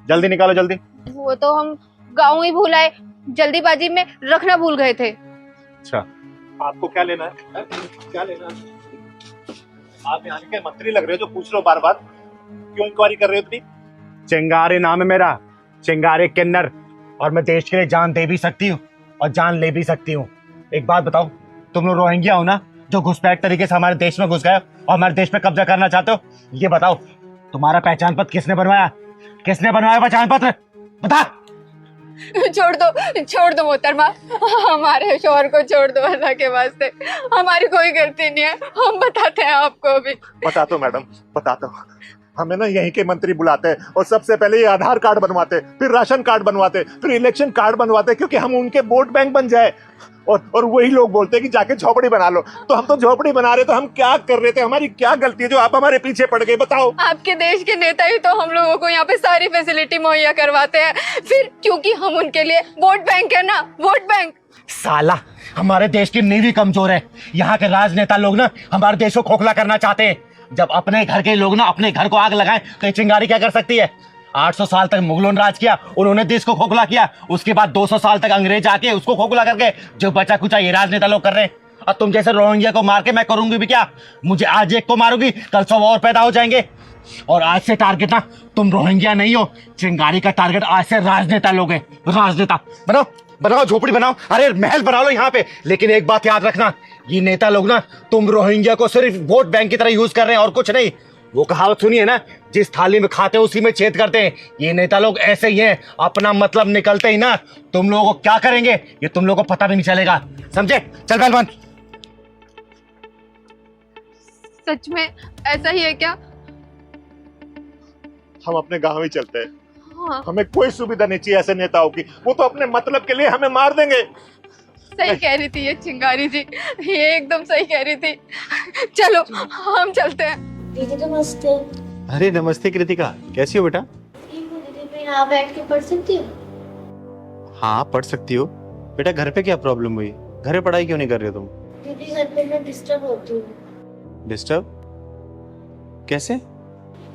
जल्दी निकालो जल्दी। वो तो हम गाँव ही भूल आए, जल्दीबाजी में रखना भूल गए थे। अच्छा आपको क्या लेना है? क्या लेना है? आप यहाँ के मंत्री लग रहे हो जो पूछ लो बार बार, क्यों इंक्वायरी कर रहे हो इतनी? चिंगारी नाम है मेरा, चिंगारी किन्नर, और मैं देश के लिए जान दे भी सकती हूँ और जान ले भी सकती हूँ। एक बात बताओ, तुम लोग रोहिंग्या हो ना, जो घुसपैठ तरीके से हमारे देश में घुस गए और हमारे देश में कब्जा करना चाहते हो? ये बताओ तुम्हारा पहचान पत्र किसने बनवाया? किसने बनवाया पहचान पत्र? बता। छोड़ दो मोहतरमा, हमारे शोहर को छोड़ दो, अल्लाह के वास्ते। हमारी कोई गलती नहीं है, हम बताते हैं आपको अभी। बताता हूँ मैडम, बताता हूँ। हमें ना यहीं के मंत्री बुलाते हैं और सबसे पहले ये आधार कार्ड बनवाते, फिर राशन कार्ड बनवाते, फिर इलेक्शन कार्ड बनवाते, क्योंकि हम उनके वोट बैंक बन जाए। और वही लोग बोलते हैं कि जाके झोपड़ी बना लो। तो हम तो झोपड़ी बना रहे, तो हम क्या कर रहे थे? हमारी क्या गलती है जो आप हमारे पीछे पड़ गए? बताओ। आपके देश के नेता ही तो हम लोगों को यहाँ पे सारी फैसिलिटी मुहैया करवाते हैं, फिर क्योंकि हम उनके लिए वोट बैंक है ना, वोट बैंक। साला हमारे देश की नींव ही कमजोर है। यहाँ के राजनेता लोग ना हमारे देश को खोखला करना चाहते हैं। जब अपने घर के लोग ना अपने घर को आग लगाएं तो ये चिंगारी क्या कर सकती है? 800 साल तक मुगलों ने राज किया, उन्होंने देश को खोखला किया। उसके बाद 200 साल तक अंग्रेज आके उसको खोखला करके जो बचा कुचा ये राजनेता लोग कर रहे हैं। और तुम जैसे रोहिंग्या को मार के मैं करूंगी भी क्या? मुझे आज एक को मारूंगी, कल 100 और पैदा हो जाएंगे। और आज से टारगेट ना तुम रोहिंग्या नहीं हो, चिंगारी का टारगेट आज से राजनेता लोग हैं। राजनेता बनाओ, बनाओ झोपड़ी बनाओ, अरे महल बना लो यहाँ पे। लेकिन एक बात याद रखना, ये नेता लोग ना तुम रोहिंग्या को सिर्फ वोट बैंक की तरह यूज कर रहे हैं और कुछ नहीं। वो कहावत सुनी है ना, जिस थाली में खाते उसी में छेद करते हैं। ये नेता लोग ऐसे ही हैं, अपना मतलब निकलते ही ना तुम लोगों को क्या करेंगे ये तुम लोगों को पता भी नहीं चलेगा, समझे? चल पहलवान। सच में ऐसा ही है क्या? हम अपने गांव ही चलते हैं। हाँ, हमें कोई सुविधा नहीं चाहिए ऐसे नेताओं की, वो तो अपने मतलब के लिए हमें मार देंगे। सही कह रही थी ये चिंगारी जी, ये एकदम सही कह रही थी। चलो हम चलते हैं। दीदी नमस्ते। अरे नमस्ते कृतिका, कैसी हो बेटा? ठीक हूँ दीदी, मैं यहाँ बैठ के पढ़ सकती हूँ? हाँ पढ़ सकती हो बेटा। घर पे क्या प्रॉब्लम हुई? घर पे पढ़ाई क्यों नहीं कर रहे हो तुम? दीदी घर पे मैं डिस्टर्ब होती हूँ। डिस्टर्ब कैसे?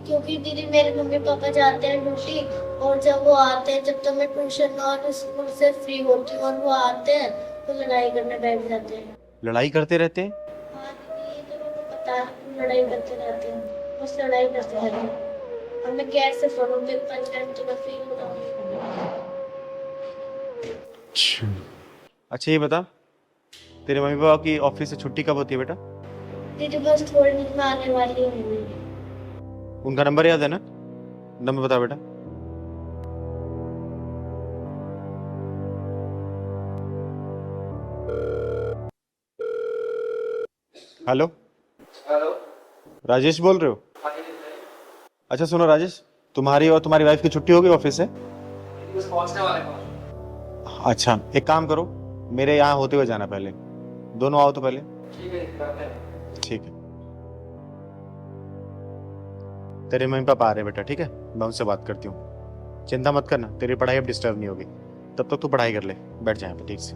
क्योंकि दीदी मेरे मम्मी पापा जाते हैं ड्यूटी, और जब वो आते हैं, जब तक मैं ट्यूशन और स्कूल से फ्री होती हूँ और वो आते हैं तो लड़ाई करने बैठ जाते हैं। लड़ाई करते रहते हैं? हाँ दीदी, ये तो मेरे को पता है, लड़ाई करते रहते हैं, बस लड़ाई करते रहते हैं। और मैं कैसे पढ़ूँ? फिर पंचायत तो मैं फेल हो जाऊँगी। अच्छा ये बता, तेरे मम्मी पापा की ऑफिस से छुट्टी कब होती है बेटा? दीदी बस थोड़ी दिन में आने वाली हूँ। उनका नंबर याद है ना? नंबर बता बेटा। हेलो हेलो, राजेश बोल रहे हो? अच्छा सुनो राजेश, तुम्हारी और तुम्हारी वाइफ की छुट्टी हो गई ऑफिस से? बस पहुंचने वाले हैं। अच्छा एक काम करो, मेरे यहाँ होते हुए जाना पहले। दोनों आओ तो पहले। ठीक है, करते हैं। ठीक है। तेरे मम्मी पापा आ रहे बेटा, ठीक है? मैं उनसे बात करती हूँ, चिंता मत करना, तेरी पढ़ाई अब डिस्टर्ब नहीं होगी। तब तक तू पढ़ाई कर ले, बैठ जाए यहाँ पे ठीक से।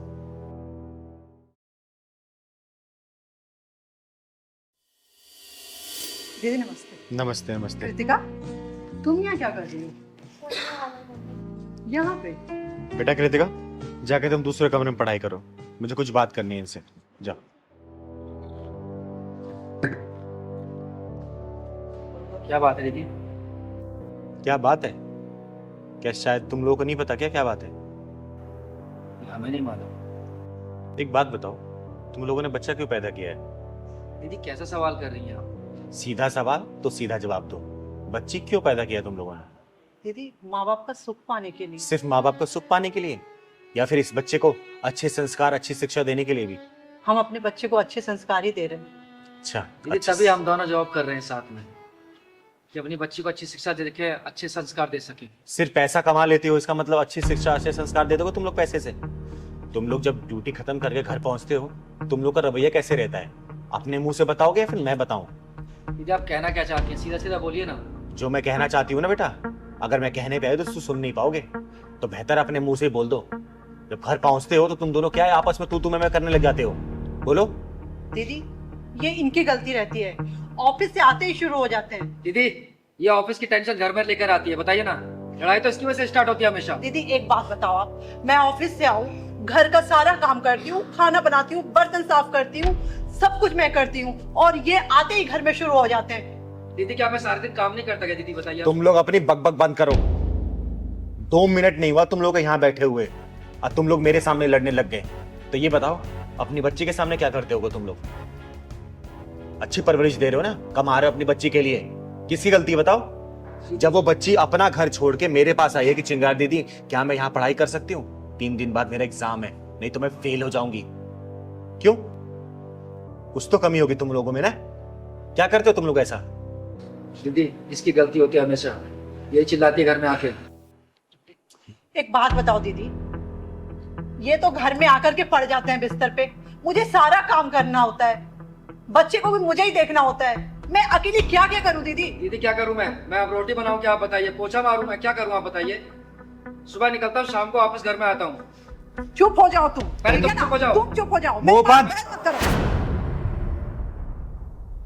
दीदी नमस्ते। नमस्ते नमस्ते। कृतिका, तुम यहाँ क्या कर रही हो? यहाँ पे? बेटा कृतिका, जाके तुम दूसरे कमरे में पढ़ाई करो, मुझे कुछ बात करनी है इनसे। जाओ। क्या बात है दीदी? क्या बात है? क्या शायद तुम लोगों को नहीं पता क्या क्या बात है? हमें नहीं मालूम। एक बात बताओ, तुम लोगों ने बच्चा क्यों पैदा किया है? दीदी कैसा सवाल कर रही हैं आप? सीधा सवाल तो सीधा जवाब दो। बच्ची क्यों पैदा किया तुम लोगों ने? दीदी माँ बाप का सुख पाने के लिए। सिर्फ माँ बाप का सुख पाने के लिए, या फिर इस बच्चे को अच्छे संस्कार अच्छी शिक्षा देने के लिए भी? हम अपने बच्चे को अच्छे संस्कार ही दे रहे हैं। अच्छा, दीदी तभी हम दोनों जॉब कर रहे हैं साथ में, कि अपनी बच्ची को अच्छी शिक्षा दे के अच्छे संस्कार दे सके। सिर्फ पैसा कमा लेते हो इसका मतलब अच्छी शिक्षा अच्छे संस्कार दे दोगे तुम लोग पैसे से? तुम लोग जब ड्यूटी खत्म करके घर पहुंचते हो, तुम लोग का रवैया कैसे रहता है? अपने मुंह से बताओगे या फिर मैं बताऊं? दीदी आप कहना क्या चाहती हैं, सीधा सीधा बोलिए ना। जो मैं कहना चाहती हूँ ना बेटा, अगर मैं कहने पे आए तो सुन नहीं पाओगे, तो बेहतर अपने मुंह से ही बोल दो। जब घर पहुंचते हो तो तुम दोनों क्या है आपस में तू मैं करने लग जाते हो? बोलो। दीदी ये इनकी गलती रहती है, ऑफिस से आते ही शुरू हो जाते हैं। दीदी ये ऑफिस की टेंशन घर में लेकर आती है, बताइए ना। लड़ाई तो इसकी वजह से स्टार्ट होती है हमेशा। दीदी एक बात बताओ आप, मैं ऑफिस से आऊँ, घर का सारा काम करती हूँ, खाना बनाती हूँ, बर्तन साफ करती हूँ, सब कुछ मैं करती हूँ, और ये आते ही घर में शुरू हो जाते हैं। दीदी क्या मैं सारे दिन काम नहीं करता क्या? दीदी बताइए। तुम लोग अपनी बकबक बंद करो। 2 मिनट नहीं हुआ तुम लोग यहाँ बैठे हुए और तुम लोग मेरे सामने लड़ने लग गए। तो ये बताओ, अपनी बच्ची के सामने क्या करते होगे तुम लोग? अच्छी परवरिश दे रहे हो ना, कमा रहे हो अपनी बच्ची के लिए, किसकी गलती बताओ? जब वो बच्ची अपना घर छोड़ के मेरे पास आई है कि चिंगार दीदी क्या मैं यहाँ पढ़ाई कर सकती हूँ? 3 दिन बाद मेरा एग्जाम है, नहीं तो मैं फेल हो जाऊंगी। क्यों? कुछ तो कमी होगी तुम लोगों में ना? क्या करते हो तुम लोग ऐसा? दीदी इसकी गलती होती है हमेशा, यही चिल्लाती है घर में आके। एक बात बताओ दीदी, ये तो घर में आकर के पड़ जाते हैं बिस्तर पे, मुझे सारा काम करना होता है, बच्चे को भी मुझे ही देखना होता है, मैं अकेली क्या क्या करूं दीदी? दीदी क्या करूं मैं अब रोटी बनाऊं क्या आप बताइए, पोछा मारूं मैं, क्या करूं आप बताइए? सुबह निकलता हूं, शाम को वापस घर में आता हूं। चुप हो जाओ तुम, पहले तुम ठीक है चुप हो ना? जाओ। तुम चुप हो जाओ, मुंह मेरी बात बंद। मत करो।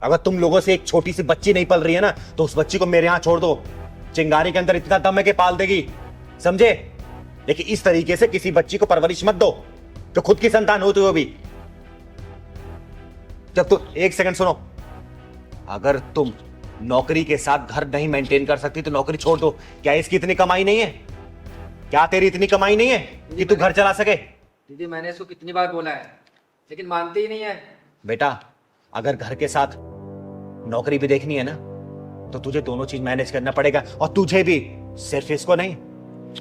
अगर तुम लोगों से एक छोटी सी बच्ची नहीं पल रही है ना, तो उस बच्ची को मेरे यहाँ छोड़ दो। चिंगारी के अंदर इतना दम है कि पाल देगी, समझे? लेकिन इस तरीके से किसी बच्ची को परवरिश मत दो तो खुद की संतान होते हुए भी। जब तुम, एक सेकंड सुनो, अगर तुम नौकरी के साथ घर नहीं मेंटेन कर सकती तो नौकरी छोड़ दो। क्या इसकी इतनी कमाई नहीं है? क्या तेरी इतनी कमाई नहीं है कि तू घर चला सके? दीदी मैंने इसको कितनी बार बोला है, लेकिन मानती ही नहीं है। बेटा अगर घर के साथ नौकरी भी देखनी है ना, तो तुझे दोनों चीज मैनेज करना पड़ेगा, और तुझे भी, सिर्फ इसको नहीं।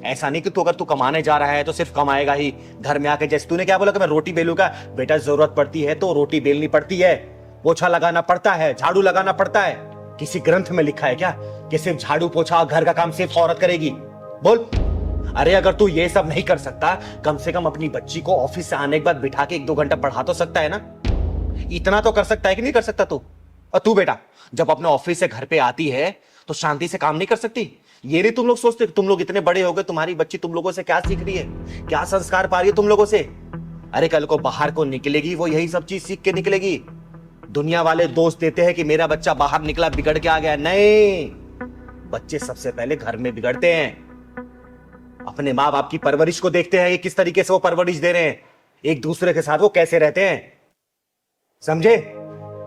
ऐसा नहीं कि तू अगर तू कमाने जा रहा है तो सिर्फ कमाएगा ही, घर में आके जैसे तूने क्या बोला कि मैं रोटी बेलूंगा। बेटा जरूरत पड़ती है तो रोटी बेलनी पड़ती है, पोछा लगाना पड़ता है, झाड़ू लगाना पड़ता है। किसी ग्रंथ में लिखा है क्या कि सिर्फ झाड़ू पोछा घर का काम सिर्फ औरत करेगी? बोल। अरे अगर तू ये सब नहीं कर सकता, कम से कम अपनी बच्ची को ऑफिस से आने के बाद बिठा के 1-2 घंटा पढ़ा तो सकता है ना? इतना तो कर सकता है कि नहीं कर सकता तू? और तू बेटा जब अपने ऑफिस से घर पे आती है तो शांति से काम नहीं कर सकती? ये नहीं तुम लोग सोचते? तुम लोग इतने बड़े हो गए, तुम्हारी बच्ची तुम लोगों से क्या सीख रही है, क्या संस्कार पा रही है तुम लोगों से? अरे कल को बाहर को निकलेगी, वो यही सब चीज सीख के निकलेगी। दुनिया वाले दोस्त देते हैं कि मेरा बच्चा बाहर निकला बिगड़ के आ गया, नहीं। बच्चे सबसे पहले घर में बिगड़ते हैं, अपने माँ बाप की परवरिश को देखते हैं, किस तरीके से वो परवरिश दे रहे हैं, एक दूसरे के साथ वो कैसे रहते हैं, समझे?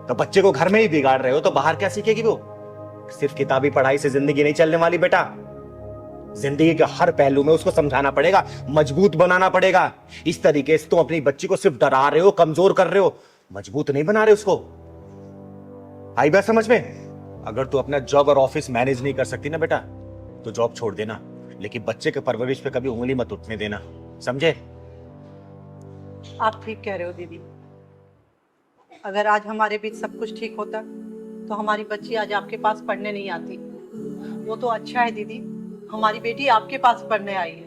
तो बच्चे को घर में ही बिगाड़ रहे हो तो बाहर क्या सीखेगी वो? सिर्फ किताबी पढ़ाई से जिंदगी नहीं चलने वाली बेटा। जिंदगी के हर पहलू में उसको समझाना पड़ेगा, मजबूत बनाना पड़ेगा। इस तरीके से तुम अपनी बच्ची को सिर्फ डरा रहे हो, कमजोर कर रहे हो, मजबूत नहीं बना रहे उसको। आई बात समझ में? अगर तू अपना जॉब और ऑफिस मैनेज नहीं कर सकती ना बेटा, तो जॉब छोड़ देना, लेकिन बच्चे के परवरिश पे कभी उंगली मत उठने देना, समझे? आप ठीक कह रहे हो दीदी, अगर आज हमारे बीच सब कुछ ठीक होता तो हमारी बच्ची आज आपके पास पढ़ने नहीं आती। वो तो अच्छा है दीदी, हमारी बेटी आपके पास पढ़ने आई है,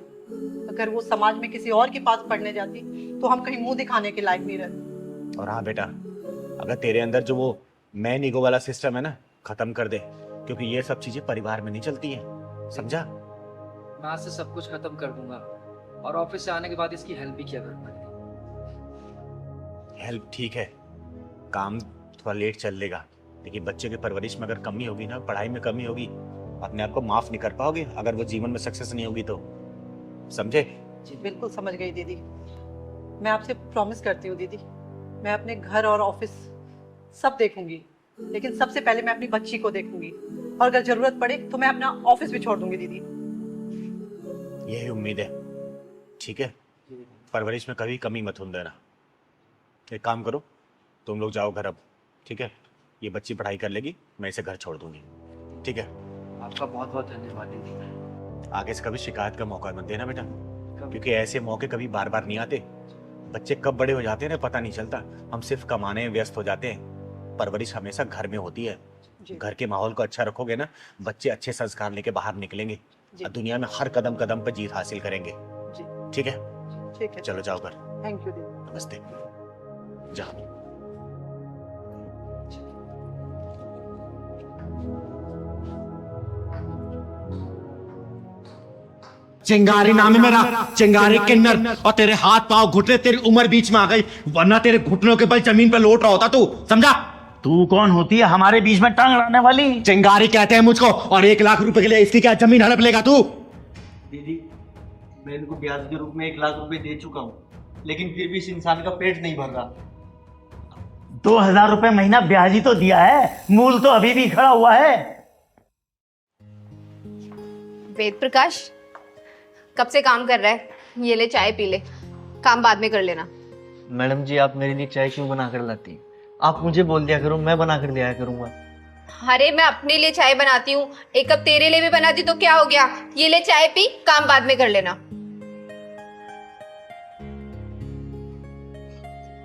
अगर वो समाज में किसी और के पास पढ़ने जाती तो हम कहीं मुंह दिखाने के लायक नहीं रहते। और हाँ बेटा, अगर तेरे अंदर जो वो मैन ईगो वाला सिस्टम है ना, खत्म कर दे, क्योंकि ये सब चीजें परिवार में नहीं चलती हैं, समझा? मैं आज से सब कुछ खत्म कर दूंगा, और ऑफिस से आने के बाद इसकी हेल्प भी किया करूंगा। हेल्प ठीक है, काम थोड़ा लेट चल लेगा, लेकिन बच्चे की परवरिश में अगर कमी होगी ना, पढ़ाई में कमी होगी, अपने आप को माफ नहीं कर पाओगे अगर वो जीवन में सक्सेस नहीं होगी तो। समझे? बिल्कुल समझ गई दीदी। मैं आपसे प्रॉमिस करती हूँ दीदी, मैं अपने घर और ऑफिस सब देखूंगी, लेकिन सबसे पहले मैं अपनी बच्ची को देखूंगी, और अगर जरूरत पड़े तो मैं अपना ऑफिस भी छोड़ दूंगी दीदी। यही उम्मीद है, ठीक है? परवरिश में कभी कमी मत होने देना। एक काम करो, तुम लोग जाओ घर अब, ठीक है? ये बच्ची पढ़ाई कर लेगी, मैं इसे घर छोड़ दूंगी, ठीक है? आपका बहुत बहुत धन्यवाद दीदी। आगे से कभी शिकायत का मौका मत देना बेटा, क्योंकि ऐसे मौके कभी बार बार नहीं आते। बच्चे कब बड़े हो जाते हैं ना पता नहीं चलता। हम सिर्फ कमाने में व्यस्त हो जाते हैं। परवरिश हमेशा घर में होती है। घर के माहौल को अच्छा रखोगे ना, बच्चे अच्छे संस्कार लेके बाहर निकलेंगे और दुनिया में हर कदम कदम पर जीत हासिल करेंगे। ठीक है? ठीक है, चलो जाओ घर। थैंक यू दीदी। नमस्ते। जाओ। चिंगारी नाम है मेरा, चिंगारी किन्नर, और तेरे हाथ पांव घुटने, तेरी उम्र बीच में आ गई, वरना तेरे घुटनों के बल जमीन पे लौट रहा होता तू, समझा? तू कौन होती है हमारे बीच में टांग अड़ाने वाली? चिंगारी कहते हैं मुझको, और 1 लाख रुपए के लिए इसकी क्या जमीन हड़प लेगा तू? दीदी, मैं इनको ब्याज के रूप में 1 लाख रुपए दे चुका हूँ, लेकिन फिर भी इस इंसान का पेट नहीं भर रहा। 2000 रुपए महीना ब्याज ही तो दिया है, मूल तो अभी भी खड़ा हुआ है। वेद प्रकाश कब से काम कर रहा है? ये ले चाय पी ले, काम बाद में कर लेना। मैडम जी, आप मेरे लिए चाय क्यों बना कर लाती? आप मुझे बोल दिया करो, मैं बना कर दिया करूंगा। अरे मैं अपने लिए चाय बनाती हूँ, एक कप तेरे लिए भी बनाती तो क्या हो गया? ये ले चाय पी, काम बाद में कर लेना।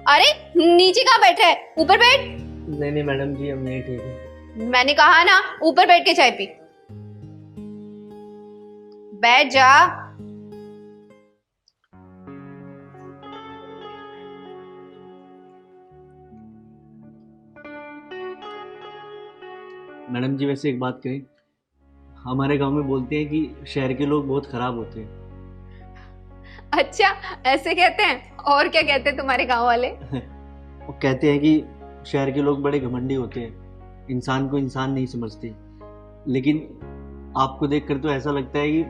अरे नीचे कहाँ बैठा है? ऊपर बैठ। नहीं मैडम जी, हम नहीं ठीक है। मैंने कहा ना, ऊपर बैठ के चाय पी। बैठ जा। मैडम जी, वैसे एक बात कहें, हमारे गांव में बोलते हैं कि शहर के लोग बहुत खराब होते हैं। अच्छा, ऐसे कहते हैं? और क्या कहते हैं तुम्हारे गांव वाले? वो कहते हैं कि शहर के लोग बड़े घमंडी होते हैं, इंसान को इंसान नहीं समझते। लेकिन आपको देखकर तो ऐसा लगता है कि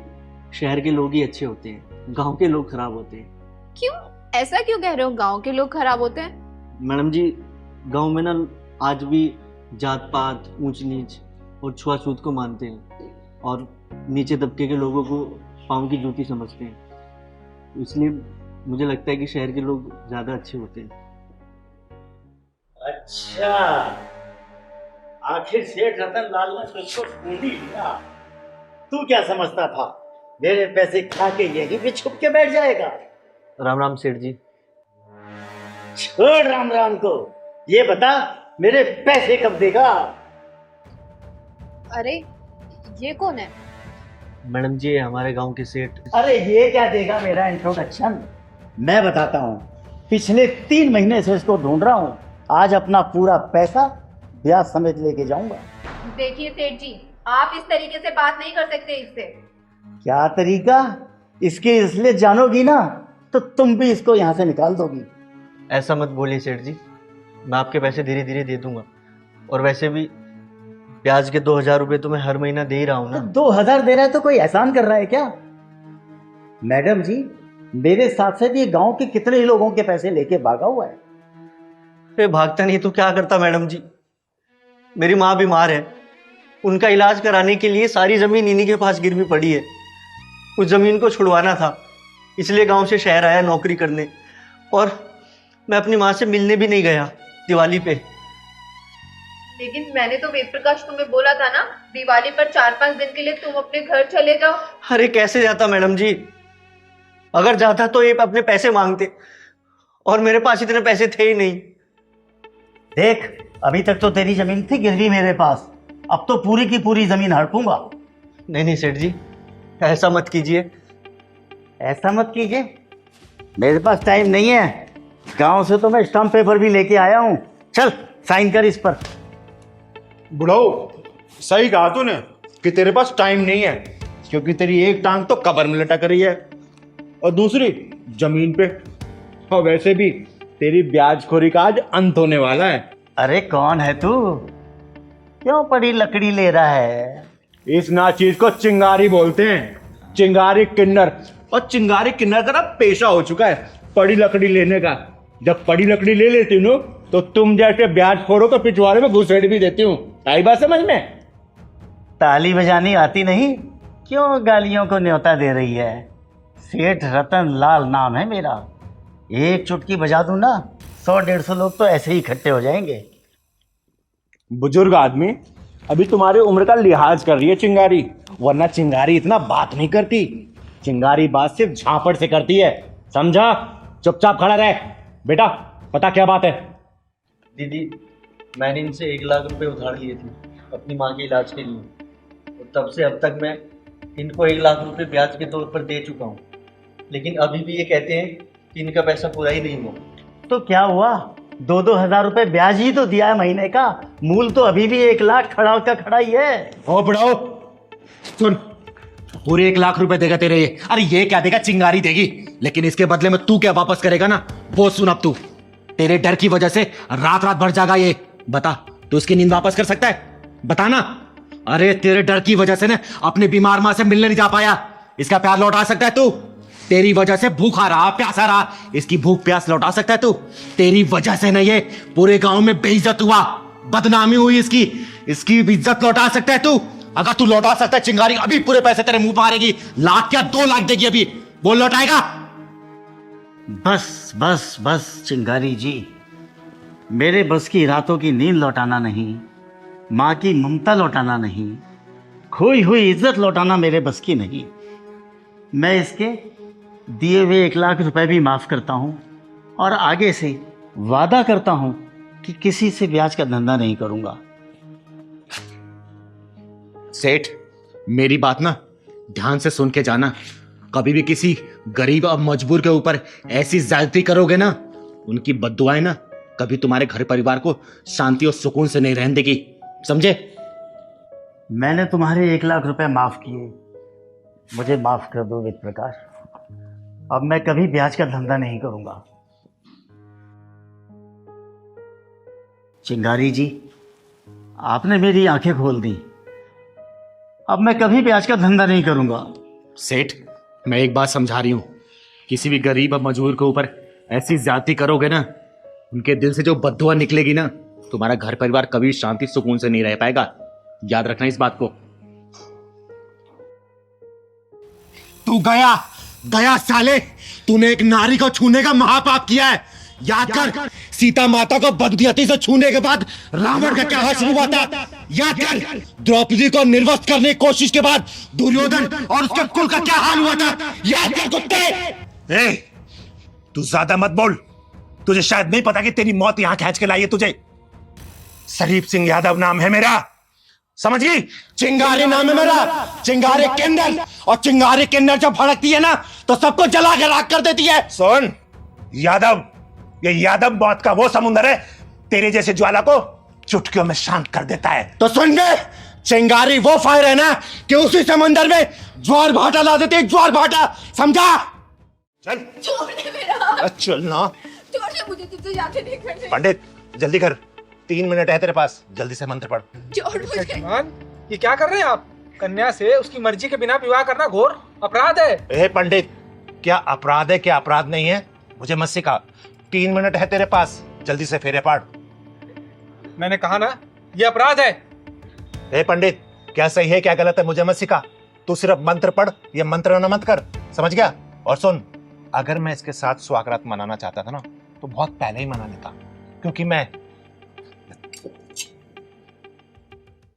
शहर के लोग ही अच्छे होते हैं, गांव के लोग खराब होते हैं। क्यों? ऐसा क्यों कह रहे हो, गांव के लोग खराब होते हैं? मैडम जी, गांव में ना आज भी जात पात, ऊंच नीच और छुआछूत को मानते हैं, और नीचे तबके के लोगों को पाँव की जूती समझते हैं। इसलिए मुझे लगता है कि शहर के लोग ज्यादा अच्छे होते हैं। अच्छा, आखिर सेठ रतन लाल ने तुझको ढूंढ ही लिया। तू क्या समझता था मेरे पैसे खा के यहीं पे छुप के बैठ जाएगा? राम राम सेठ जी। छोड़ राम राम को, ये बता मेरे पैसे कब देगा? अरे ये कौन है? मैडम जी, हमारे गांव के सेठ। अरे ये क्या देगा मेरा इंट्रोडक्शन? मैं बताता हूँ, पिछले 3 महीने से इसको ढूंढ रहा हूँ, आज अपना पूरा पैसा ब्याज समेत लेके जाऊंगा। देखिए सेठ जी, आप इस तरीके से बात नहीं कर सकते इससे। क्या तरीका? इसके इसलिए जानोगी ना तो तुम भी इसको यहाँ से निकाल दोगी। ऐसा मत बोलिए सेठ जी, मैं आपके पैसे धीरे धीरे दे दूंगा, और वैसे भी ब्याज के 2000 रुपये तो मैं हर महीना दे ही रहा हूँ ना। तो 2000 दे रहा है तो कोई एहसान कर रहा है क्या? मैडम जी, मेरे साथ से भी गांव के कितने ही लोगों के पैसे लेके भागा हुआ है। अरे भागता नहीं तो क्या करता मैडम जी? मेरी माँ बीमार है, उनका इलाज कराने के लिए सारी जमीन इन्हीं के पास गिरवी पड़ी है। उस जमीन को छुड़वाना था, इसलिए गांव से शहर आया नौकरी करने, और मैं अपनी माँ से मिलने भी नहीं गया दिवाली पे। लेकिन मैंने तो वेद प्रकाश तुम्हें बोला था ना, दिवाली पर 4-5 दिन के लिए तुम अपने घर चले जाओ। अरे कैसे जाता मैडम जी? अगर जाता तो ये अपने पैसे मांगते, और मेरे पास इतने पैसे थे ही नहीं। देख, अभी तक तो तेरी जमीन थी गिरवी मेरे पास, अब तो पूरी की पूरी जमीन हड़पूंगा। नहीं सेठ जी, ऐसा मत कीजिए। ऐसा मत कीजिए? मेरे पास टाइम नहीं है, गांव से तो मैं स्टाम्प पेपर भी लेके आया हूँ। चल साइन कर इस पर। बुढ़ाओ, सही कहा तूने कि तेरे पास टाइम नहीं है, क्योंकि तेरी एक टांग तो कब्र में लटक रही है। और दूसरी जमीन पे। और वैसे भी तेरी ब्याजखोरी का आज अंत होने वाला है। अरे कौन है तू? क्यों पड़ी लकड़ी ले रहा है? इस नाचीज को चिंगारी बोलते हैं, चिंगारी किन्नर। और चिंगारी किन्नर का ना पेशा हो चुका है पड़ी लकड़ी लेने का। जब पड़ी लकड़ी ले लेती हूँ तो तुम जैसे ब्याज खोरो तो पिछवाड़े में घुसेड़ भी देती हूँ। आई बात समझ में? ताली बजानी आती नहीं? क्यों गालियों को न्योता दे रही है? सेठ रतन लाल नाम है मेरा। एक चुटकी बजा दूं ना 100-150 लोग तो ऐसे ही इकट्ठे हो जाएंगे। बुजुर्ग आदमी, अभी तुम्हारी उम्र का लिहाज कर रही है चिंगारी, वरना चिंगारी इतना बात नहीं करती। चिंगारी बात सिर्फ झापड़ से करती है, समझा? चुपचाप खड़ा रह। बेटा पता क्या बात है? दीदी, मैंने इनसे 1 लाख रुपए उधार लिए थे अपनी माँ के इलाज के लिए, और तब से अब तक मैं इनको 1 लाख रुपए ब्याज के तौर पर दे चुका हूँ, लेकिन अभी भी ये कहते हैं कि इनका पैसा पूरा ही नहीं हुआ। तो क्या हुआ? 2-2 हजार रुपए ब्याज ही तो दिया है महीने का, मूल तो अभी भी 1 लाख खड़ा का खड़ा ही है। ओ बुढ़ाओ सुन, पूरे 1 लाख रुपए देगा तेरे ये। अरे ये क्या देगा, चिंगारी देगी, लेकिन इसके बदले में तू क्या वापस करेगा ना, वो सुन। अब तू तेरे डर की वजह से रात रात भर जागा ये। बता, तू इसकी नींद वापस कर सकता है? बता ना। अरे तेरे डर की वजह से ना अपनी बीमार मां से मिलने नहीं जा पाया, इसका प्यार लौटा सकता है तू? तेरी वजह से भूखा रहा, प्यासा रहा, इसकी भूख प्यास लौटा सकता है तू? तेरी वजह से ना ये पूरे गांव में बेइज्जत हुआ, बदनामी हुई इसकी, इसकी इज्जत लौटा सकता है तू? अगर तू लौटा सकता है चिंगारी, अभी पूरे पैसे तेरे मुंह मारेगी। 1 लाख क्या 2 लाख देगी अभी, बोल लौटाएगा? बस बस बस चिंगारी जी, मेरे बस की रातों की नींद लौटाना नहीं, माँ की ममता लौटाना नहीं, खोई हुई इज्जत लौटाना मेरे बस की नहीं। मैं इसके दिए हुए 1 लाख रुपए भी माफ करता हूँ, और आगे से वादा करता हूँ कि किसी से ब्याज का धंधा नहीं करूंगा। सेठ, मेरी बात ना ध्यान से सुन के जाना। कभी भी किसी गरीब और मजबूर के ऊपर ऐसी ज्यादती करोगे ना, उनकी बद्दुआएं ना कभी तुम्हारे घर परिवार को शांति और सुकून से नहीं रहने देगी, समझे? मैंने तुम्हारे 1 लाख रुपए माफ किए, मुझे माफ कर दो वित्त प्रकाश। अब मैं कभी ब्याज का धंधा नहीं करूंगा। चिंगारी जी, आपने मेरी आंखें खोल दी, अब मैं कभी ब्याज का धंधा नहीं करूंगा। सेठ, मैं एक बात समझा रही हूं, किसी भी गरीब और मजबूर के ऊपर ऐसी ज्यादती करोगे ना, उनके दिल से जो बद्दुआ निकलेगी ना, तुम्हारा घर परिवार कभी शांति सुकून से नहीं रह पाएगा। याद रखना इस बात को। तू गया गया साले, तूने एक नारी को छूने का महापाप किया है। याद कर, सीता माता को बदगति से छूने के बाद रावण का क्या हाल हुआ था। याद कर, द्रौपदी को निर्वस्त्र करने की कोशिश के बाद दुर्योधन और उसके कुल का क्या हाल हुआ था। याद कर कुत्ते। तू ज्यादा मत बोल, तुझे शायद नहीं पता कि तेरी मौत यहां खींच के लाई है तुझे। शरीफ सिंह यादव नाम है मेरा, समझ गई? चिंगारी नाम है मेरा, चिंगारी किन्नर। और चिंगारी किन्नर जब भड़कती है ना तो सबको जला के राख कर देती है। सुन यादव, ये यादव मौत का वो समुंदर है, तेरे जैसे ज्वाला को चुटकियों में शांत कर देता है। तो सुन बे, चिंगारी वो फायर है ना कि उसी समंदर में ज्वार भाटा ला देते, ज्वार भाटा, समझा? चल छोड़ने मेरा, चल ना छोड़ने मुझे, तुझसे जाके नहीं करने। पंडित जल्दी कर, 3 मिनट है तेरे पास, जल्दी से मंत्र पढ़। छोड़ मुझे। ये क्या कर रहे हैं आप? कन्या से उसकी मर्जी के बिना विवाह करना घोर अपराध है। ए पंडित, क्या अपराध है क्या अपराध नहीं है, मुझे मत सिखा। 3 मिनट है तेरे पास, जल्दी से फेरे पाड़। मैंने कहा ना, ये अपराध है। ए पंडित, क्या सही है क्या गलत है मुझे मत सिखा, तू सिर्फ मंत्र पढ़, ये मंत्र न मत कर, समझ गया? और सुन, अगर मैं इसके साथ स्वागत मनाना चाहता था ना तो बहुत पहले ही मना लेता, क्योंकि मैं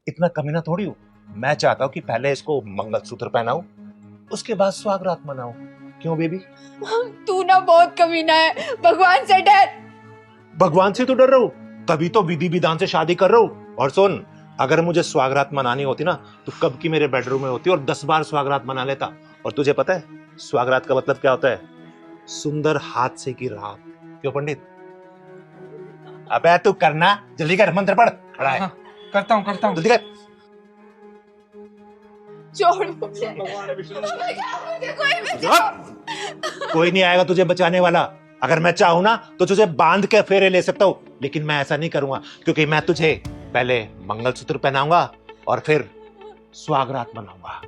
इतना कमीना थोड़ी हूं। मैं चाहता हूं कि पहले इसको मंगलसूत्र पहनाऊं, उसके बाद स्वागत मनाऊं। क्यों बेबी? तू ना बहुत कमीना है, भगवान से डर। भगवान से तो डर रहा हूं, तभी तो विधि विधान से शादी कर रहा हूं। और सुन, अगर मुझे स्वागत मनानी होती ना तो कब की मेरे बेडरूम में होती और 10 बार स्वागत मना लेता। और तुझे पता है स्वागत का मतलब क्या होता है? सुंदर हाथ से की रात। क्यों पंडित? अबे तू करना, जल्दी कर, मंत्र पढ़। खड़ा है। करता हूँ जल्दी कर। छोड़ मुझे मुझे कोई कोई नहीं आएगा तुझे बचाने वाला। अगर मैं चाहूं ना तो तुझे बांध के फेरे ले सकता हूँ, लेकिन मैं ऐसा नहीं करूंगा, क्योंकि मैं तुझे पहले मंगलसूत्र पहनाऊंगा और फिर सुहागरात बनाऊंगा।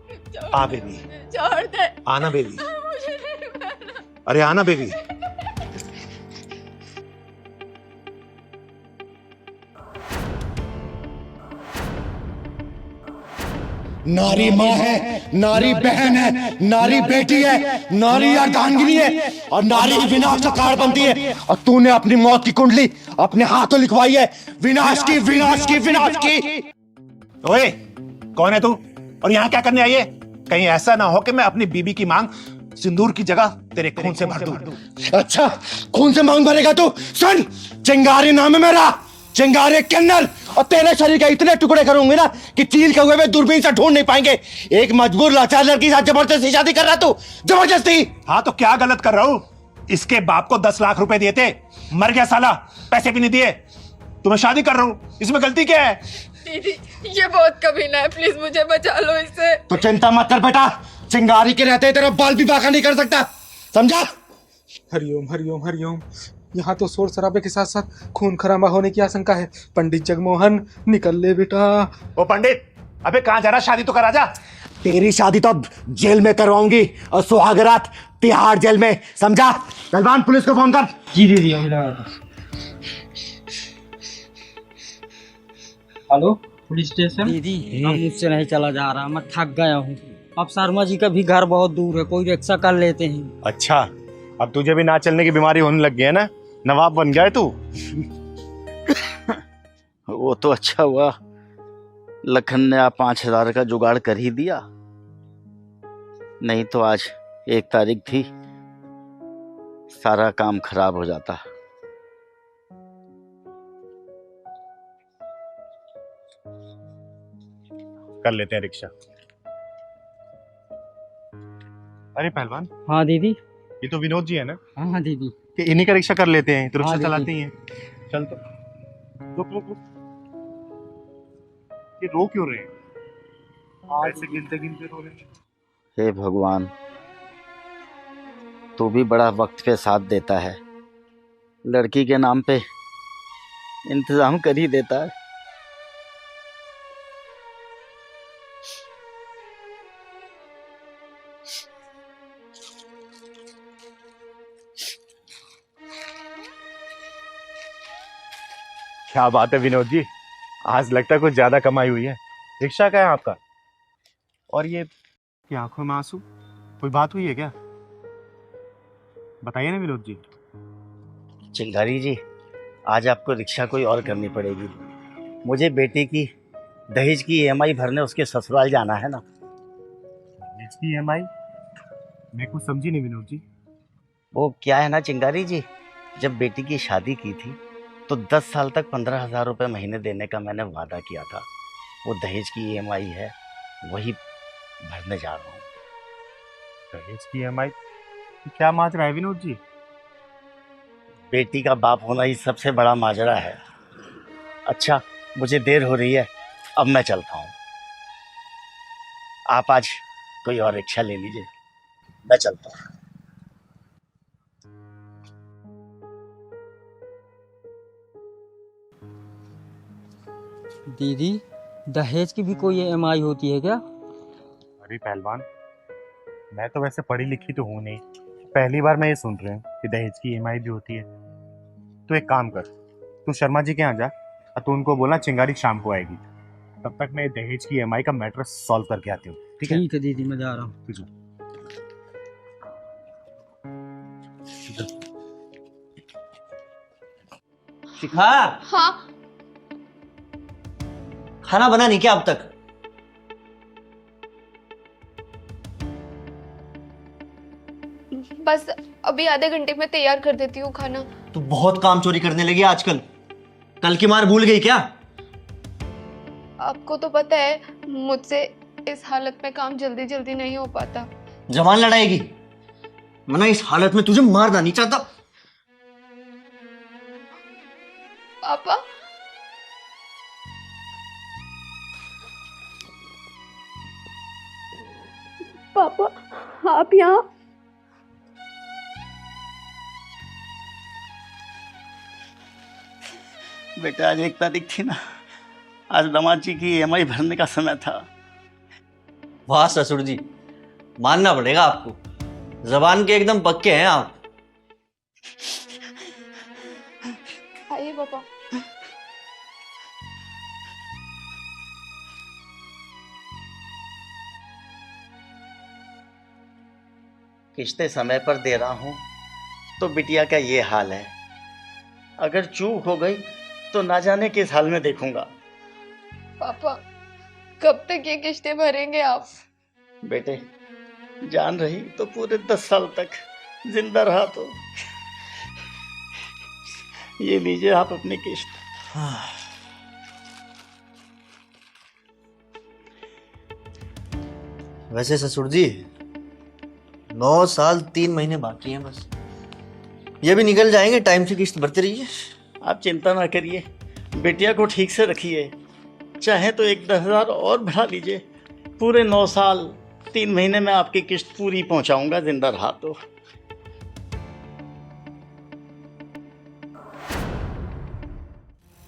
आ बेबी, छोड़ दे, आना बेबी, मुझे नहीं पहना। अरे आना बेबी। नारी माँ है, नारी बहन है, नारी बेटी है, नारी अर्धांगिनी है और नारी विनाश का कारण बनती है। और तूने अपनी मौत की कुंडली अपने हाथों लिखवाई है। विनाश की, विनाश की, विनाश की। ओए, कौन है तू और यहाँ क्या करने आई है? कहीं ऐसा ना हो कि मैं अपनी बीबी की मांग सिंदूर की जगह तेरे खून से भर दूं। अच्छा, खून से मांग भरेगा तू? सुन, चिंगारी नाम है मेरा, चिंगारी किन्नर, और तेरे शरीर के इतने टुकड़े करूंगी ना कि चील के हुए दूरबीन से ढूंढ नहीं पाएंगे। एक मजबूर लाचार लड़की के साथ जबरदस्ती शादी कर रहा तू, जबरदस्ती। हाँ तो क्या गलत कर रहा हूं? इसके बाप को 10 लाख रुपए दिए थे, मर गया साला, पैसे भी नहीं दिए, तो मैं शादी कर रहा हूं, इसमें गलती क्या है? दीदी ये बहुत कमीना है, प्लीज मुझे बचा लो इससे। तो चिंता मत कर बेटा, चिंगारी के रहते तेरा बाल भी बाका नहीं कर सकता, समझा? हरिओम हरिओम हरिओम। यहाँ तो शोर शराबे के साथ साथ खून खराबा होने की आशंका है। पंडित जगमोहन निकल ले बेटा। ओ पंडित, अबे कहाँ जा रहा? शादी तो करा जा। तेरी शादी तो अब जेल में करवाऊंगी और सुहागरात तिहाड़ जेल में, समझा? पहलवान, पुलिस को फोन कर। जी दीदी अभी लगा था। Hello police station. दीदी अब मुझसे नहीं चला जा रहा, मैं थक गया हूँ। अब शर्मा जी का भी घर बहुत दूर है, कोई रिक्शा कर लेते हैं। अच्छा, अब तुझे भी ना चलने की बीमारी होने लग गई है ना? नवाब बन गया है तू। वो तो अच्छा हुआ लखन ने आप 5,000 का जुगाड़ कर ही दिया, नहीं तो आज 1 तारीख थी, सारा काम खराब हो जाता। कर लेते हैं रिक्शा। अरे पहलवान, हाँ दीदी। ये तो विनोद जी है ना? हाँ दीदी। कि इन्हीं का रिक्शा कर लेते हैं, तो रिक्शा हाँ, चलाते ही हैं। चल तो रुक रुक रुक, ये रो क्यों रहे हैं? ऐसे गिनते गिनते रो रहे हैं। हे भगवान, तू भी बड़ा वक्त पे साथ देता है, लड़की के नाम पे इंतजाम कर ही देता है। क्या बात है विनोद जी, आज लगता है कुछ ज्यादा कमाई हुई है। रिक्शा क्या है आपका? और ये की आंखों में आंसू, कोई बात हुई है क्या? बताइए ना विनोद जी। चिंगारी जी, आज आपको रिक्शा कोई और करनी पड़ेगी। मुझे बेटी की दहेज की EMI भरने उसके ससुराल जाना है ना। इसकी EMI? मैं कुछ समझी नहीं विनोद जी। वो क्या है ना चिंगारी जी, जब बेटी की शादी की थी तो 10 साल तक 15,000 रुपये महीने देने का मैंने वादा किया था। वो दहेज की EMI है, वही भरने जा रहा हूँ। दहेज की EMI? क्या माजरा है विनोद जी? बेटी का बाप होना ही सबसे बड़ा माजरा है। अच्छा, मुझे देर हो रही है, अब मैं चलता हूँ। आप आज कोई और रिक्शा ले लीजिए, मैं चलता हूँ। दीदी दहेज की भी कोई EMI होती है क्या? अरे पहलवान, मैं तो वैसे पढ़ी लिखी तो हूँ नहीं, पहली बार मैं ये सुन रहा हूँ कि दहेज की EMI भी होती है। तो एक काम कर, तू शर्मा जी के यहाँ जा और तू उनको बोलना चिंगारी शाम को आएगी। तब तक मैं दहेज की EMI का मैटर सॉल्व करके आती हूँ, ठीक है? ठीक है दीदी, मैं जा रहा हूँ। ठीक है। शिखा, हाँ खाना बना नहीं क्या अब तक? बस अभी आधे घंटे में तैयार कर देती हूँ खाना। तू बहुत काम चोरी करने लगी आजकल। कल की मार भूल गई क्या? आपको तो पता है मुझसे इस हालत में काम जल्दी जल्दी नहीं हो पाता। जवान लड़ाएगी, मैं इस हालत में तुझे मारना नहीं चाहता। पापा आप यहाँ? बेटा आज 1 तारीख थी ना, आज दामाद जी की EMI भरने का समय था। वाह ससुर जी, मानना पड़ेगा आपको, जबान के एकदम पक्के हैं आप। आइए पापा। किस्तें समय पर दे रहा हूं तो बिटिया का ये हाल है। अगर चूक हो गई तो ना जाने किस हाल में देखूंगा। पापा कब तक ये किस्तें भरेंगे आप? बेटे जान रही तो पूरे 10 साल तक, जिंदा रहा तो ये लीजिए आप अपनी किस्त। वैसे ससुर जी 9 साल 3 महीने बाकी हैं बस, ये भी निकल जाएंगे। टाइम से किस्त भरते रहिए, आप चिंता ना करिए। बेटिया को ठीक से रखिए, चाहे तो 1-10 हज़ार और बढ़ा लीजिए। पूरे 9 साल 3 महीने में आपकी किस्त पूरी पहुंचाऊंगा, जिंदा रहा तो।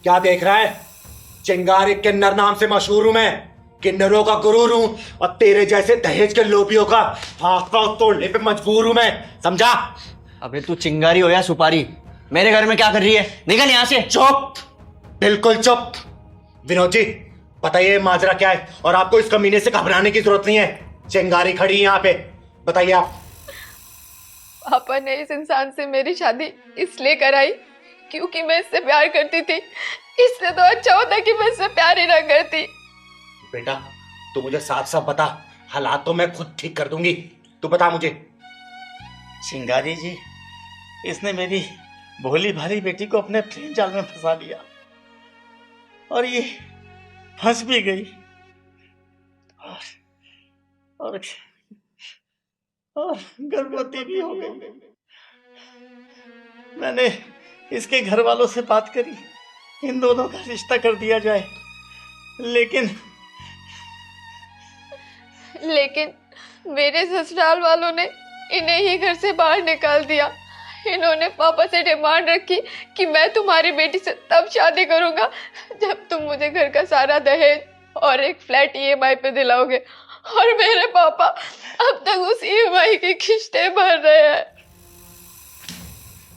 क्या देख रहा है? चिंगारी किन्नर नाम से मशहूर हूं मैं, किन्नरों का गुरूर हूं, और तेरे जैसे दहेज के लोभियों का हाथ पांव तोड़ने पे मजबूर हूं मैं, समझा? अबे तू चिंगारी हो या सुपारी, मेरे घर में क्या कर रही है? निकल यहाँ से। चुप, बिल्कुल चुप। विनोद जी बताइए माजरा क्या है, और आपको इस कमीने से घबराने की जरूरत नहीं है। चिंगारी खड़ी है यहाँ पे, बताइए आप। पापा ने इस इंसान से मेरी शादी इसलिए कराई क्योंकि मैं इससे प्यार करती थी। इससे तो अच्छा होता कि मैं इससे प्यार ही ना करती। बेटा तू मुझे साफ साफ बता, हालात तो मैं खुद ठीक कर दूंगी, तू बता मुझे। चिंगारी जी, इसने मेरी भोली भाली बेटी को अपने प्रेम जाल में फंसा लिया, और ये फंस भी गई, और गर्भवती भी हो गई। मैंने इसके घर वालों से बात करी, इन दोनों का रिश्ता कर दिया जाए, लेकिन मेरे ससुराल वालों ने इन्हें ही घर से बाहर निकाल दिया। इन्होंने पापा से डिमांड रखी कि मैं तुम्हारी बेटी से तब शादी करूंगा जब तुम मुझे घर का सारा दहेज और एक फ्लैट EMI पे दिलाओगे, और मेरे पापा अब तक उस EMI की किस्तें भर रहे हैं।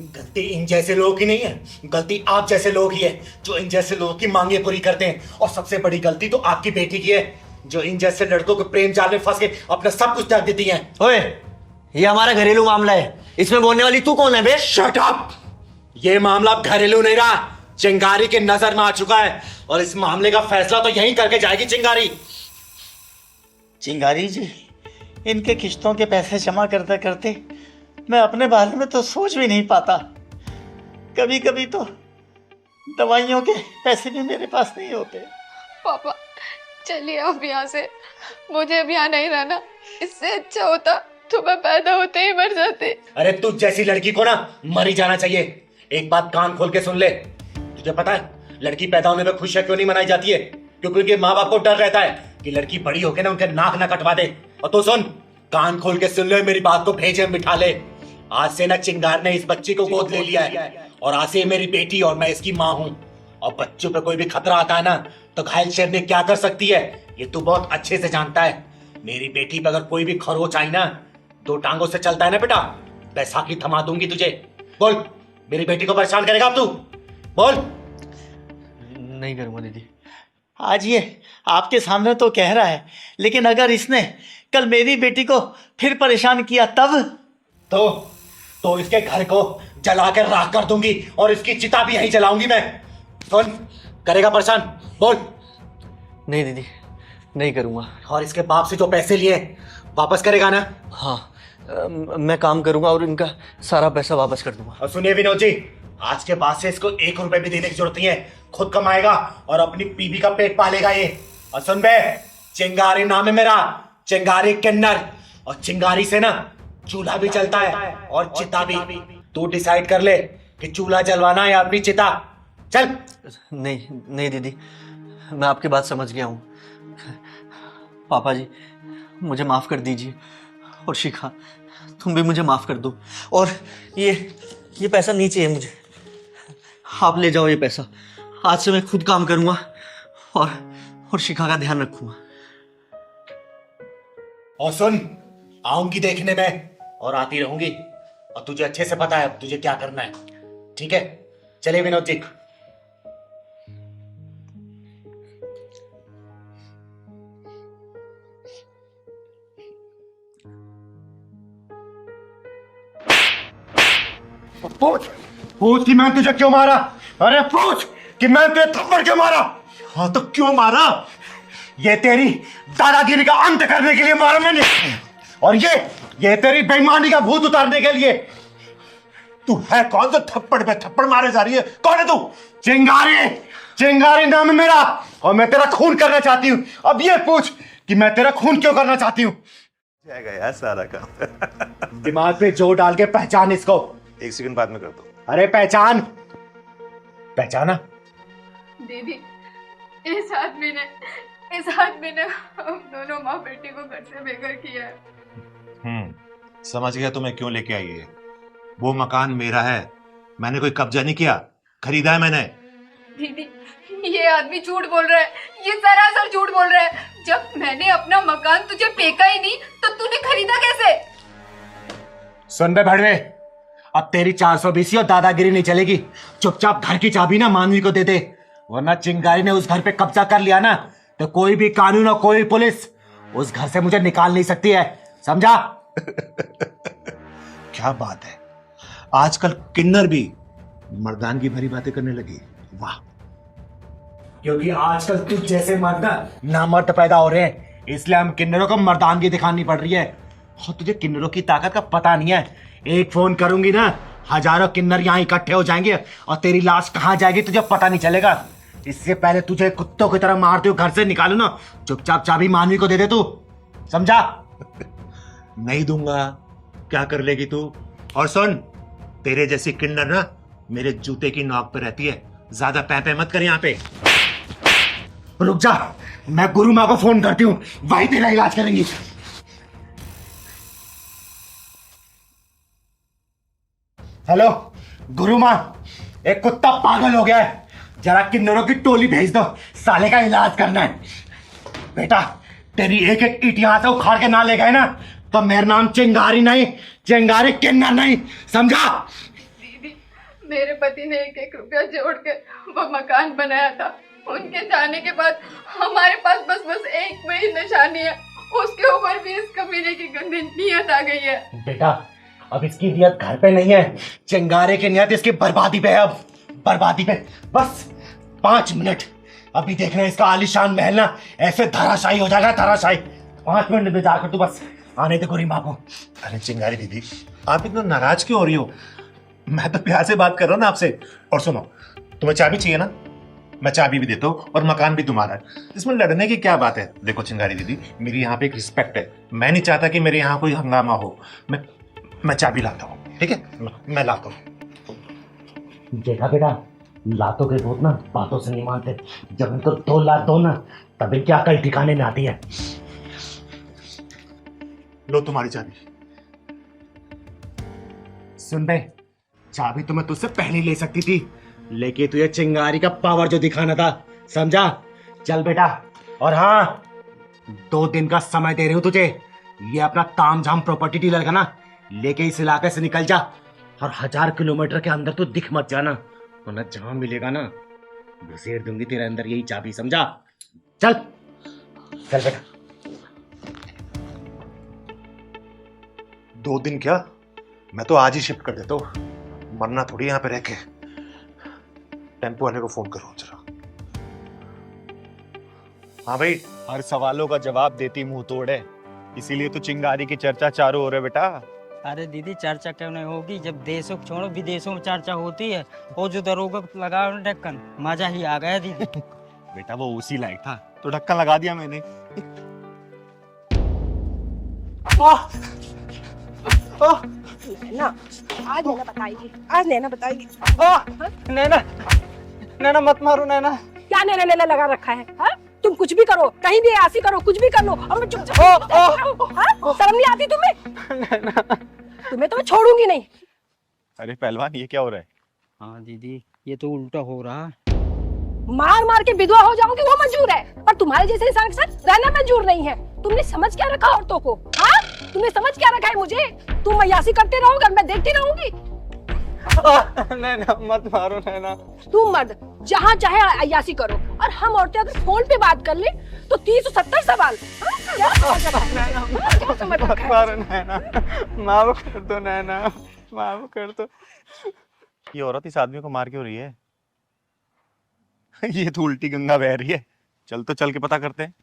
गलती इन जैसे लोगों की नहीं है, गलती आप जैसे लोग ही है जो इन जैसे लोगों की मांगे पूरी करते हैं। और सबसे बड़ी गलती तो आपकी बेटी की है जो इन जैसे लड़कों के प्रेम जाल में फंस के अपना सब कुछ त्याग देती हैं। ओए, ये हमारा घरेलू मामला है, इसमें बोलने वाली तू कौन है बे? Shut up! ये मामला अब घरेलू नहीं रहा, चिंगारी की नजर में आ चुका है, और इस मामले का फैसला तो यहीं करके जाएगी चिंगारी। चिंगारी जी, इनके किस्तों के पैसे जमा करते करते मैं अपने बारे में तो सोच भी नहीं पाता। कभी कभी तो दवाइयों के पैसे भी मेरे पास नहीं होते। पापा चलिए आप यहाँ से, मुझे अब यहाँ नहीं रहना। इससे अच्छा होता तो मैं पैदा होते ही मर जाते। अरे तू जैसी लड़की को ना मर ही जाना चाहिए। एक बात कान खोल के सुन ले, तुझे पता है लड़की पैदा होने पे खुशियां क्यों नहीं मनाई जाती है? क्योंकि उनके माँ बाप को डर रहता है कि लड़की बड़ी होके ना उनके नाक ना कटवा दे। और तो सुन, कान खोल के सुन ले मेरी बात को, भेजे बिठा ले। आज से ना चिंगार ने इस बच्ची को गोद ले लिया है, और आज से मेरी बेटी और मैं इसकी माँ हूँ। और बच्चों पे कोई भी खतरा आता है ना तो घायल शेरनी क्या कर सकती है ये तू बहुत अच्छे से जानता है। मेरी बेटी पे अगर कोई भी खरोच आई ना, 2 टांगों से चलता है ना बेटा, बैसाखी थमा दूंगी तुझे। बोल, मेरी बेटी को परेशान करेगा अब तू? बोल। नहीं करूंगा दीदी। आज ये आपके सामने तो कह रहा है, लेकिन अगर इसने कल मेरी बेटी को फिर परेशान किया तब? तो इसके घर को जला कर राख कर दूंगी, और इसकी चिता भी यहीं जलाऊंगी मैं। सुन, करेगा परेशान? बोल। नहीं दीदी, नहीं करूंगा। और इसके बाप से जो पैसे लिए वापस करेगा ना? हाँ, मैं काम करूंगा और इनका सारा पैसा वापस कर दूंगा। और सुनिए विनोद जी, आज के बाद से इसको 1 रुपए भी देने की जरूरत नहीं है। खुद कमाएगा और अपनी बीबी का पेट पालेगा ये। और सुन बे, चिंगारी नाम है मेरा, चिंगारी किन्नर, और चिंगारी से ना चूल्हा भी चलता है और चिता भी। तू डिसाइड कर ले कि चूल्हा जलवाना है या अपनी चिता। चल। नहीं दीदी, मैं आपकी बात समझ गया हूँ। पापा जी मुझे माफ कर दीजिए, और शिखा, तुम भी मुझे माफ कर दो। और ये पैसा नहीं चाहिए मुझे, आप ले जाओ ये पैसा। आज से मैं खुद काम करूंगा और शिखा का ध्यान रखूंगा। और सुन, आऊंगी देखने में और आती रहूंगी, और तुझे अच्छे से पता है अब तुझे क्या करना है, ठीक है? चलिए विनोद जी। पूछ कि मैं तुझे क्यों मारा। अरे पूछ कि मैं तुझे थप्पड़ क्यों मारा। हाँ तो क्यों मारा? ये तेरी दादागिरी का अंत करने के लिए मारा मैंने, और ये तेरी बेईमानी का भूत उतारने के लिए। तू है कौन जो थप्पड़ पे थप्पड़ मारे जा रही है? कौन है तू? चिंगारी नाम है मेरा, और मैं तेरा खून करना चाहती हूँ। अब ये पूछ कि मैं तेरा खून क्यों करना चाहती हूँ। जाएगा यार सारा काम। दिमाग पे जोर डाल के पहचान इसको। एक सेकंड बाद में कर दो। अरे पहचाना। दीदी, इस आदमी ने हम दोनों माँ बेटी को घर से बेघर किया है। समझ गया तुम्हें क्यों लेके आई है। वो मकान मेरा है, मैंने कोई कब्जा नहीं किया, खरीदा है मैंने। दीदी, ये आदमी झूठ बोल रहा है, ये सरासर झूठ बोल रहा है। जब मैंने अपना मकान तुझे फेंका ही नहीं तो तूने खरीदा कैसे? सुन बे भड़वे, अब तेरी 420 और दादागिरी नहीं चलेगी। चुपचाप घर की चाबी ना मानवी को दे दे, वरना चिंगारी ने उस घर पे कब्जा कर लिया ना तो कोई भी कानून और कोई पुलिस उस घर से मुझे निकाल नहीं सकती है, समझा? क्या बात है, आजकल किन्नर भी मर्दानगी भरी बातें करने लगी। वाह। क्योंकि आजकल तुझ जैसे मर्द ना मर्द पैदा हो रहे हैं, इसलिए हम किन्नरों को मर्दानगी दिखानी पड़ रही है। और तुझे किन्नरों की ताकत का पता नहीं है। एक फोन करूंगी ना, हजारों किन्नर यहाँ इकट्ठे हो जाएंगे और तेरी लाश कहाँ जाएगी तुझे पता नहीं चलेगा। इससे पहले तुझे कुत्तों की तरह मारते हो घर से निकालो ना, चुपचाप चाबी मानवी को दे दे तू, समझा? नहीं दूंगा, क्या कर लेगी तू? और सुन, तेरे जैसी किन्नर ना मेरे जूते की नोक पे रहती है, ज्यादा पैं मत कर यहाँ पे। रुक जा, मैं गुरु माँ को फोन करती हूँ, वही तेरा इलाज करेंगी। हेलो गुरु माँ, एक कुत्ता पागल हो गया है, जरा किन्नरों की टोली भेज दो, साले का इलाज करना है। बेटा, तेरी एक एक ईंट यहाँ से उखाड़ के ना ले गए ना तो मेरा नाम चिंगारी नहीं, चिंगारी किन्नर नहीं, समझा? दीदी, मेरे पति ने 1-1 रुपया जोड़ के वो मकान बनाया था। उनके जाने के बाद हमारे पास बस एक में ही निशानी है, उसके ऊपर भी इस कमीने की गंदी नीयत आ गई है। बेटा, अब इसकी नियत घर पे नहीं है, चिंगारे की नियत इसकी बर्बादी पे है। अब बर्बादी पे बस 5 मिनट, अभी देखना इसका आलीशान महल ना ऐसे धराशायी हो जाएगा, धराशायी। 5 मिनट में जाकर तू बस आने दे गोरी माँ को। अरे चिंगारी दीदी, आप इतना नाराज क्यों हो रही हो? मैं तो प्यार से बात कर रहा हूँ ना आपसे। और सुनो, तुम्हें चाबी चाहिए ना, मैं चाबी भी देता हूँ और मकान भी तुम्हारा है, इसमें लड़ने की क्या बात है? देखो चिंगारी दीदी, मेरी यहाँ पे एक रिस्पेक्ट है, मैं नहीं चाहता कि मेरे यहाँ कोई हंगामा हो। मैं चाबी लाता हूँ, ठीक है? मैं लाता हूँ। देखा बेटा, लातों के भूत ना बातों से नहीं मानते। जब इनको 2 लाख दो ना तब इनकी अकल ठिकाने में आती है। लो तुम्हारी चाबी। सुन बे, चाबी तो मैं तुझसे पहले ही ले सकती थी, लेकिन तुझे चिंगारी का पावर जो दिखाना था, समझा? चल बेटा, और हाँ, 2 दिन का समय दे रही हूं तुझे। ये अपना तामझाम प्रॉपर्टी डीलर का ना लेके इस इलाके से निकल जा, और 1000 किलोमीटर के अंदर तो दिख मत जाना, वरना जहां मिलेगा ना घुसेड़ दूंगी तेरे अंदर यही चाबी, समझा? चल चल बेटा। 2 दिन क्या, मैं तो आज ही शिफ्ट कर देता हूँ, मरना थोड़ी यहाँ पे रह के। टेम्पो वाले को फोन करो जरा। हाँ भाई। हर सवालों का जवाब देती मुंह तोड़ है, इसीलिए तो चिंगारी की चर्चा चारों हो रही है बेटा। अरे दीदी, चर्चा क्यों नहीं होगी जब देशों को छोड़ो विदेशों में चर्चा होती है। और जो दरोगा लगा ढक्कन, मजा ही आ गया दीदी। बेटा वो उसी लायक था तो ढक्कन लगा दिया मैंने। नैना, आज नैना बताएगी, आज नैना बताएगी। नैना, नैना मत मारो नैना। क्या नैना नैना लगा रखा है? हाँ? तुम कुछ भी करो, कहीं भी ऐसी करो, कुछ भी कर लो, और मैं चुपचाप शर्म नहीं आती तुम्हें? तुम्हें तो मैं छोड़ूंगी नहीं। अरे पहलवान ये क्या हो रहा है? हाँ दीदी, ये तो उल्टा हो रहा है। मार मार के विधवा हो जाऊंगी वो मंजूर है, पर तुम्हारे जैसे इंसान के साथ रहना मंजूर नहीं है। तुमने समझ क्या रखा औरतों को? हाँ, तुमने समझ क्या रखा है मुझे? तुम अय्यासी करते रहोगे और मैं देखती रहूंगी। नैना मत मारो नैना। तुम मर्द जहाँ चाहे अय्यासी करो, और हम औरतें अगर फोन पे बात कर ले तो 30-70 सवाल। हाँ, क्या समझ रखा है? मारो नैना, माफ कर दो नैना, माफ कर दो। ये औरत इस आदमी को मार क्यों रही है? ये तो उल्टी गंगा बह रही है। चल तो चल के पता करते हैं।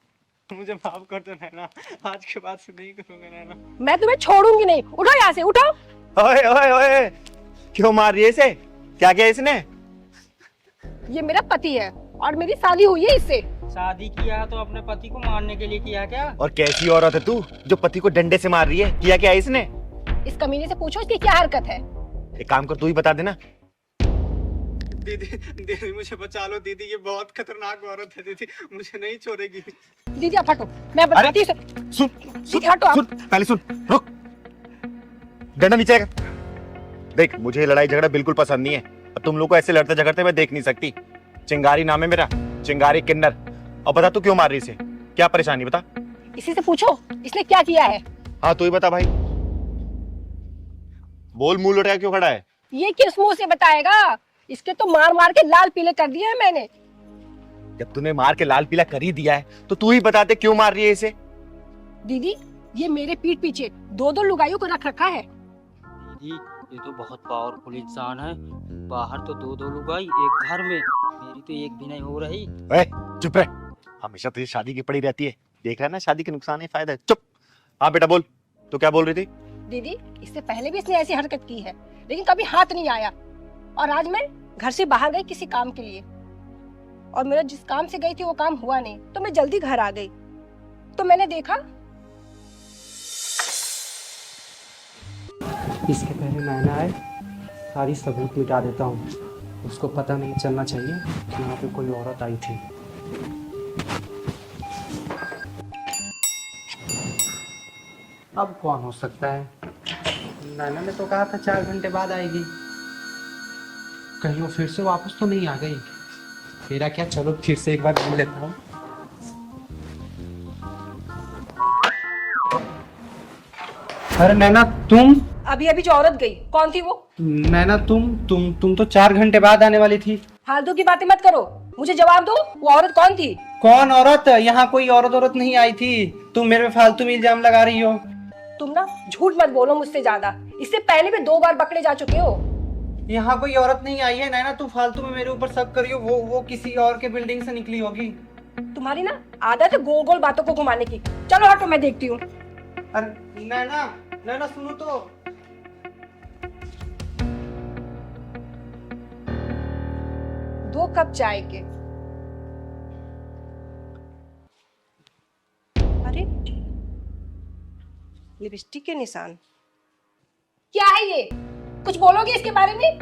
मुझे माफ कर दो नैना, आज के बाद से नहीं करूंगा नैना। मैं तुम्हें छोड़ूंगी नहीं। उठो यहाँ से, उठो। ओए ओए ओए, क्यों मार रही है इसे? क्या किया इसने? ये मेरा पति है और मेरी शादी हुई है इससे। शादी किया तो अपने पति को मारने के लिए किया क्या? और कैसी औरत है तू जो पति को डंडे से मार रही है? किया क्या है इसने? इस कमीने से पूछो इसकी क्या हरकत है। एक काम कर, तू ही बता देना। दीदी दीदी मुझे बचा लो दीदी, ये बहुत खतरनाक औरत है दीदी, मुझे नहीं छोड़ेगी। दीदी आप हटो, मैं बताती हूँ। सुन दीदी हटो आप। सुन, पहले सुन, रुक। डंडा नीचे कर। देख, मुझे ये लड़ाई झगड़ा बिल्कुल पसंद नहीं है, और तुम लोग को ऐसे लड़ते झगड़ते मैं देख नहीं सकती। चिंगारी नाम है मेरा, चिंगारी किन्नर। और बता तू क्यों मार रही इसे? क्या परेशानी बता? इसी से पूछो इसने क्या किया है। हाँ तू ही बता भाई, बोल। मुंह लुटाया क्यों खड़ा है? ये किस मुंह से बताएगा? इसके तो मार मार के लाल पीले कर दिए हैं मैंने। जब तूने मार के लाल पीला कर ही दिया है तो तू ही बता दे क्यों मार रही है इसे? दीदी ये मेरे पीठ पीछे 2-2 लुगाइयों को रख रखा है। दीदी ये तो बहुत पावरफुल इंसान है। बाहर तो 2-2 लुगाई, एक घर में। मेरी तो एक भी नहीं हो रही। ए, चुप रह। हमेशा तुझे शादी की पड़ी रहती है। देख रहा है ना, शादी के नुकसान है फायदा है। चुप। हाँ बेटा बोल, तो क्या बोल रही थी? दीदी इससे पहले भी इसने ऐसी हरकत की है, लेकिन कभी हाथ नहीं आया। और आज मैं घर से बाहर गई किसी काम के लिए, और मेरा जिस काम से गई थी वो काम हुआ नहीं, तो मैं जल्दी घर आ गई। तो मैंने देखा। इसके पहले नैना आए, सारी सबूत मिटा देता हूँ। उसको पता नहीं चलना चाहिए कि यहाँ पे कोई औरत आई थी। अब कौन हो सकता है? नैना ने तो कहा था 4 घंटे बाद आएगी। कहीं वो फिर से वापस तो नहीं आ गई? मेरा क्या, चलो फिर से एक बार मिल लेता हूँ। अरे नैना तुम? अभी अभी जो औरत गई, कौन थी वो? नैना तुम तो 4 घंटे बाद आने वाली थी। फालतू की बातें मत करो, मुझे जवाब दो। वो औरत कौन थी? कौन औरत? यहाँ कोई औरत नहीं आई थी। तुम मेरे पे फालतू में इल्जाम लगा रही हो। तुम ना झूठ मत बोलो मुझसे ज्यादा। इससे पहले भी 2 बार पकड़े जा चुके हो। यहाँ कोई औरत नहीं आई है नैना, तू फालतू में मेरे ऊपर शक करी हो। वो किसी और के बिल्डिंग से निकली होगी। तुम्हारी ना आदत है गोल गोल बातों को घुमाने की। चलो हटो, मैं देखती हूँ। अरे नैना सुनो तो। 2 कप चाय के। अरे लिपस्टिक के निशान। क्या है ये? कुछ बोलोगे इसके बारे में?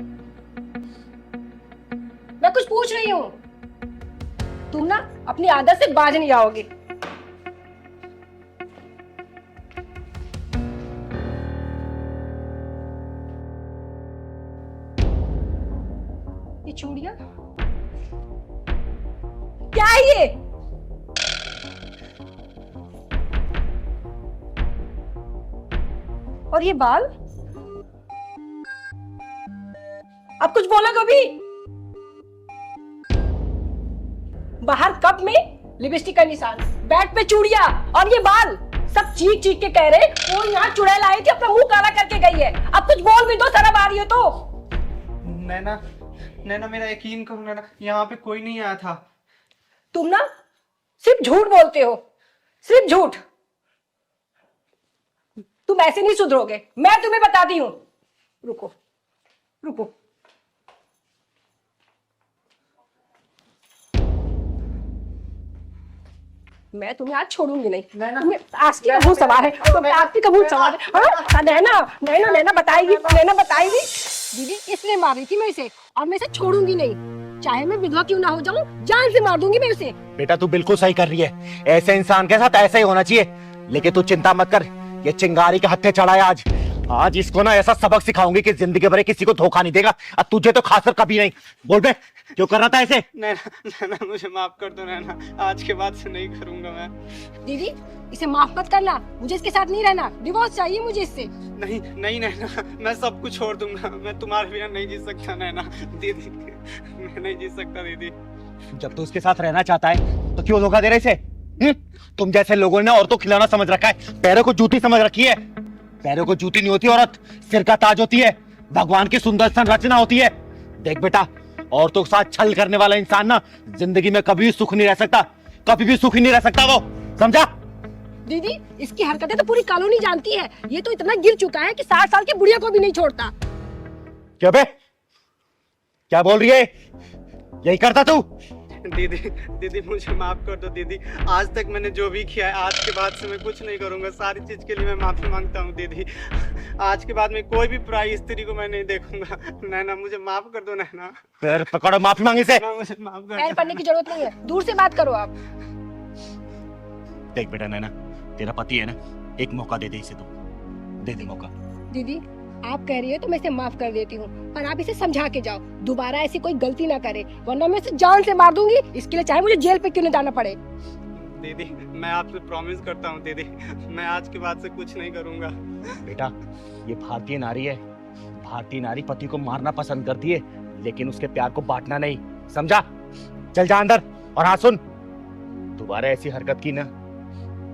मैं कुछ पूछ रही हूँ। तुम ना अपनी आदत से बाज नहीं आओगे। ये चूड़ियां क्या है ये? और ये बाल? अब कुछ बोला कभी? बाहर कप में लिपस्टिक का निशान, बैट पे चूड़ियां, और ये बाल। सब चीख चीख के कह रहे वो यहाँ चुड़ैल आई थी, अपना मुंह काला करके गई है। अब कुछ बोल भी दो, शर्म आ रही हो तो। नैना मेरा यकीन करो नैना, यहाँ पे कोई नहीं आया था। तुम ना सिर्फ झूठ बोलते हो, सिर्फ झूठ। तुम ऐसे नहीं सुधरोगे, मैं तुम्हें बताती हूँ। रुको रुको। मैं तुम्हें आज छोड़ूंगी नहीं। तुम्हें आस्ती का भूत सवार है, तुम्हें आस्ती का भूत सवार है। हाँ? नैना बताएगी। दीदी इसलिए मार रही थी मैं इसे, और मैं इसे छोड़ूंगी नहीं। चाहे मैं विधवा क्यों ना हो जाऊं, जान से मार दूंगी मैं उसे। बेटा तू बिल्कुल सही कर रही है, ऐसे इंसान के साथ ऐसा ही होना चाहिए। लेकिन तू चिंता मत कर, ये चिंगारी के हत्थे चढ़ा है आज। आज इसको ना ऐसा सबक सिखाऊंगी कि जिंदगी भर किसी को धोखा नहीं देगा, और तुझे तो खासकर कभी नहीं। बोल बे, क्यों कर रहा था ऐसे? नैना मुझे माफ कर दो नैना, आज के बाद से नहीं करूंगा मैं। दीदी इसे माफ मत करना, मुझे इसके साथ नहीं रहना, डिवोर्स चाहिए मुझे इससे। नहीं नहीं नैना, मैं सब कुछ छोड़ दूंगा, मैं तुम्हारे बिना नहीं जी सकता नैना। दीदी मैं नहीं जी सकता दीदी। जब तू उसके साथ रहना चाहता है तो क्यों धोखा दे रहे इसे? तुम जैसे लोगों ने औरतों को खिलौना समझ रखा है, पैरों को जूती समझ रखी है। पैरों को जूती नहीं होती औरत, सिर का ताज होती है, भगवान की सुंदर संरचना होती है। देख बेटा, औरतों के साथ छल करने वाला इंसान ना जिंदगी में कभी सुख नहीं रह सकता, कभी भी सुखी नहीं रह सकता वो, समझा? दीदी इसकी हरकतें तो पूरी कॉलोनी जानती है, ये तो इतना गिर चुका है कि 60 साल की बुढ़िया को भी नहीं छोड़ता। क्या बे, क्या बोल रही है? यही करता तू? दीदी दीदी मुझे माफ कर दो दीदी, आज तक मैंने जो भी किया है, आज के बाद से मैं कुछ नहीं करूंगा। सारी चीज के लिए मैं माफी मांगता हूँ दीदी। आज के बाद में कोई भी पराई स्त्री को मैं नहीं देखूंगा। नैना मुझे माफ कर दो नैना। पैर पकड़ो, माफी मांगे से। मुझे माफ कर पैर पड़ने की जरूरत नहीं है, दूर से बात करो आप। देख बेटा नैना, तेरा पति है ना, एक मौका दे दे इसे, तू दे दे मौका। दीदी आप कह रही है तो मैं इसे माफ कर देती हूँ, पर आप इसे समझा के जाओ, दोबारा ऐसी कोई गलती ना करे, वरना मैं इसे जान से मार दूंगी। इसके लिए चाहे मुझे जेल पे क्यों न जाना पड़े। दीदी मैं आपसे प्रॉमिस करता हूँ दीदी, मैं आज के बाद से कुछ नहीं करूंगा। बेटा ये भारतीय नारी है, भारतीय नारी पति को मारना पसंद करती है, लेकिन उसके प्यार को बांटना नहीं, समझा? चल जा अंदर। और हाँ सुन, दोबारा ऐसी हरकत की ना,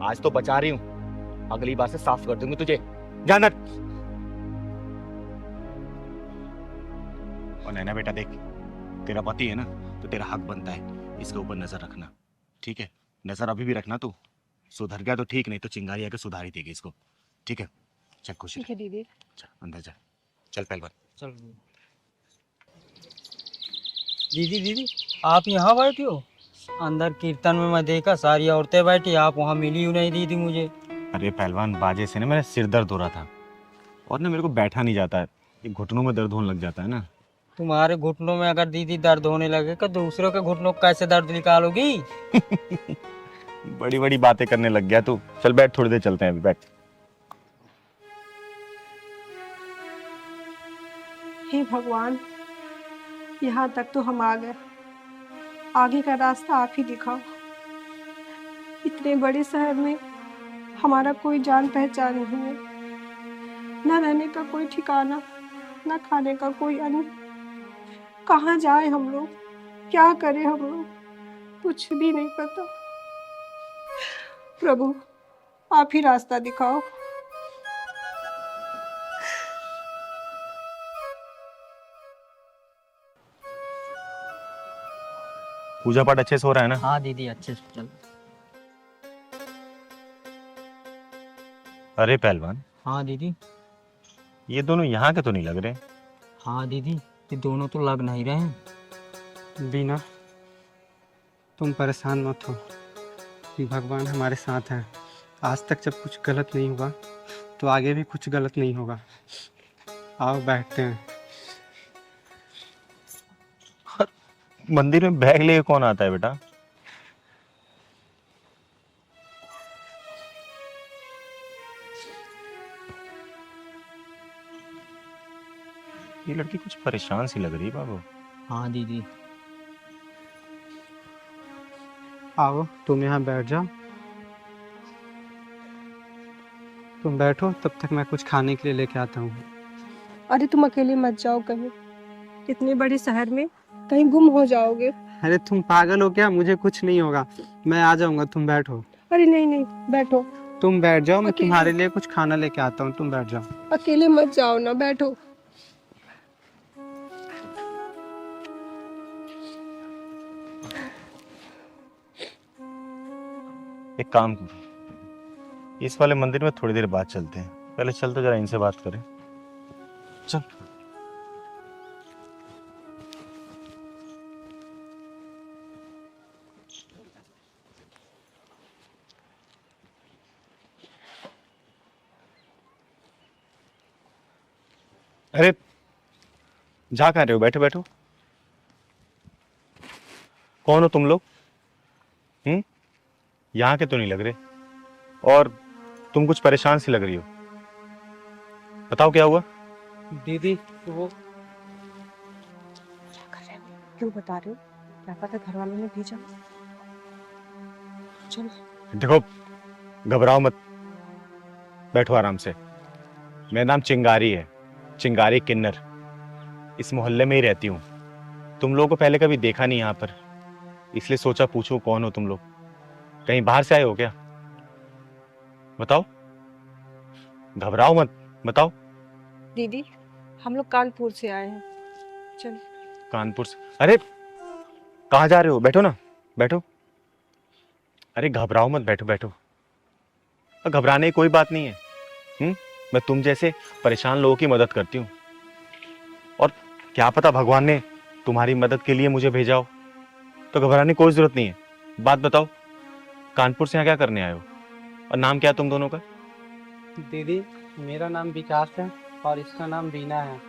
आज तो बचा रही हूँ, अगली बार से साफ कर दूंगी तुझे। जा अंदर। और नैना बेटा देख, तेरा पति है ना, तो तेरा हक बनता है इसके ऊपर नजर रखना, ठीक है? नजर अभी भी रखना, तू सुधर गया तो ठीक, नहीं तो चिंगारी आके सुधारी देगी इसको, ठीक है? चल खुश ठीक है दीदी। अंदर जा, चल पहलवान चल। दीदी दीदी आप यहाँ बैठी हो? अंदर कीर्तन में मैं देखा सारी औरतें बैठी, आप वहाँ मिली ही नहीं दीदी मुझे। अरे पहलवान, बाजे से ना मेरा सिर दर्द हो रहा था, और ना मेरे को बैठा नहीं जाता है, ये घुटनों में दर्द होने लग जाता है ना। तुम्हारे घुटनों में अगर दीदी दर्द होने लगे तो दूसरों के घुटनों को कैसे दर्द निकालोगी? बड़ी बड़ी बातें करने लग गया तू। चल बैठ, थोड़ी देर चलते हैं, अभी बैठ। हे भगवान, यहाँ तक तो हम आ गए, आगे का रास्ता आप ही दिखाओ। इतने बड़े शहर में हमारा कोई जान पहचान नहीं है, न रहने का कोई ठिकाना, न खाने का कोई अन्न। कहाँ जाए हम लोग, क्या करें हम लोग, कुछ भी नहीं पता। प्रभु आप ही रास्ता दिखाओ। पूजा पाठ अच्छे से हो रहा है ना? हाँ दीदी अच्छे से चल। अरे पहलवान, हाँ दीदी। ये दोनों यहाँ के तो नहीं लग रहे। हाँ दीदी ये दोनों तो लग नहीं रहे हैं। बीना तुम परेशान मत हो, भगवान हमारे साथ है। आज तक जब कुछ गलत नहीं हुआ तो आगे भी कुछ गलत नहीं होगा। आओ बैठते हैं। मंदिर में बैग लेके कौन आता है बेटा? ये लड़की कुछ परेशान सी लग रही है बाबू। हाँ दीदी। आओ तुम यहाँ बैठ जाओ, तुम बैठो, तब तक मैं कुछ खाने के लिए लेके आता हूँ। अरे तुम अकेले मत जाओ कहीं, इतने बड़े शहर में कहीं गुम हो जाओगे। अरे तुम पागल हो क्या? मुझे कुछ नहीं होगा, मैं आ जाऊंगा, तुम बैठो। अरे नहीं नहीं बैठो। तुम बैठ जाओ, मैं अकेले- तुम्हारे लिए कुछ खाना लेके आता हूँ, तुम बैठ जाओ। अकेले मत जाओ ना, बैठो। एक काम करो, इस वाले मंदिर में थोड़ी देर बाद चलते हैं। पहले चल तो जरा इनसे बात करें। चल। अरे जा कहाँ रहे हो? बैठो बैठो। कौन हो तुम लोग? यहाँ के तो नहीं लग रहे, और तुम कुछ परेशान सी लग रही हो। बताओ क्या हुआ? दीदी वो क्यों बता रहे हो? क्या पता घर वालों ने भेजा। चलो। देखो, घबराओ मत, बैठो आराम से। मेरा नाम चिंगारी है, चिंगारी किन्नर। इस मोहल्ले में ही रहती हूँ। तुम लोगों को पहले कभी देखा नहीं यहाँ पर, इसलिए सोचा पूछूं कौन हो तुम लोग। कहीं बाहर से आए हो क्या? बताओ, घबराओ मत, बताओ। दीदी हम लोग कानपुर से आए हैं। चलो। कानपुर से? अरे कहाँ जा रहे हो? बैठो ना, बैठो। अरे घबराओ मत, बैठो बैठो। घबराने की कोई बात नहीं है। मैं तुम जैसे परेशान लोगों की मदद करती हूँ, और क्या पता भगवान ने तुम्हारी मदद के लिए मुझे भेजा हो, तो घबराने की कोई जरूरत नहीं है। बात बताओ, कानपुर से यहाँ क्या करने आए हो, और नाम क्या है तुम दोनों का? दीदी मेरा नाम विकास है और इसका नाम बीना है।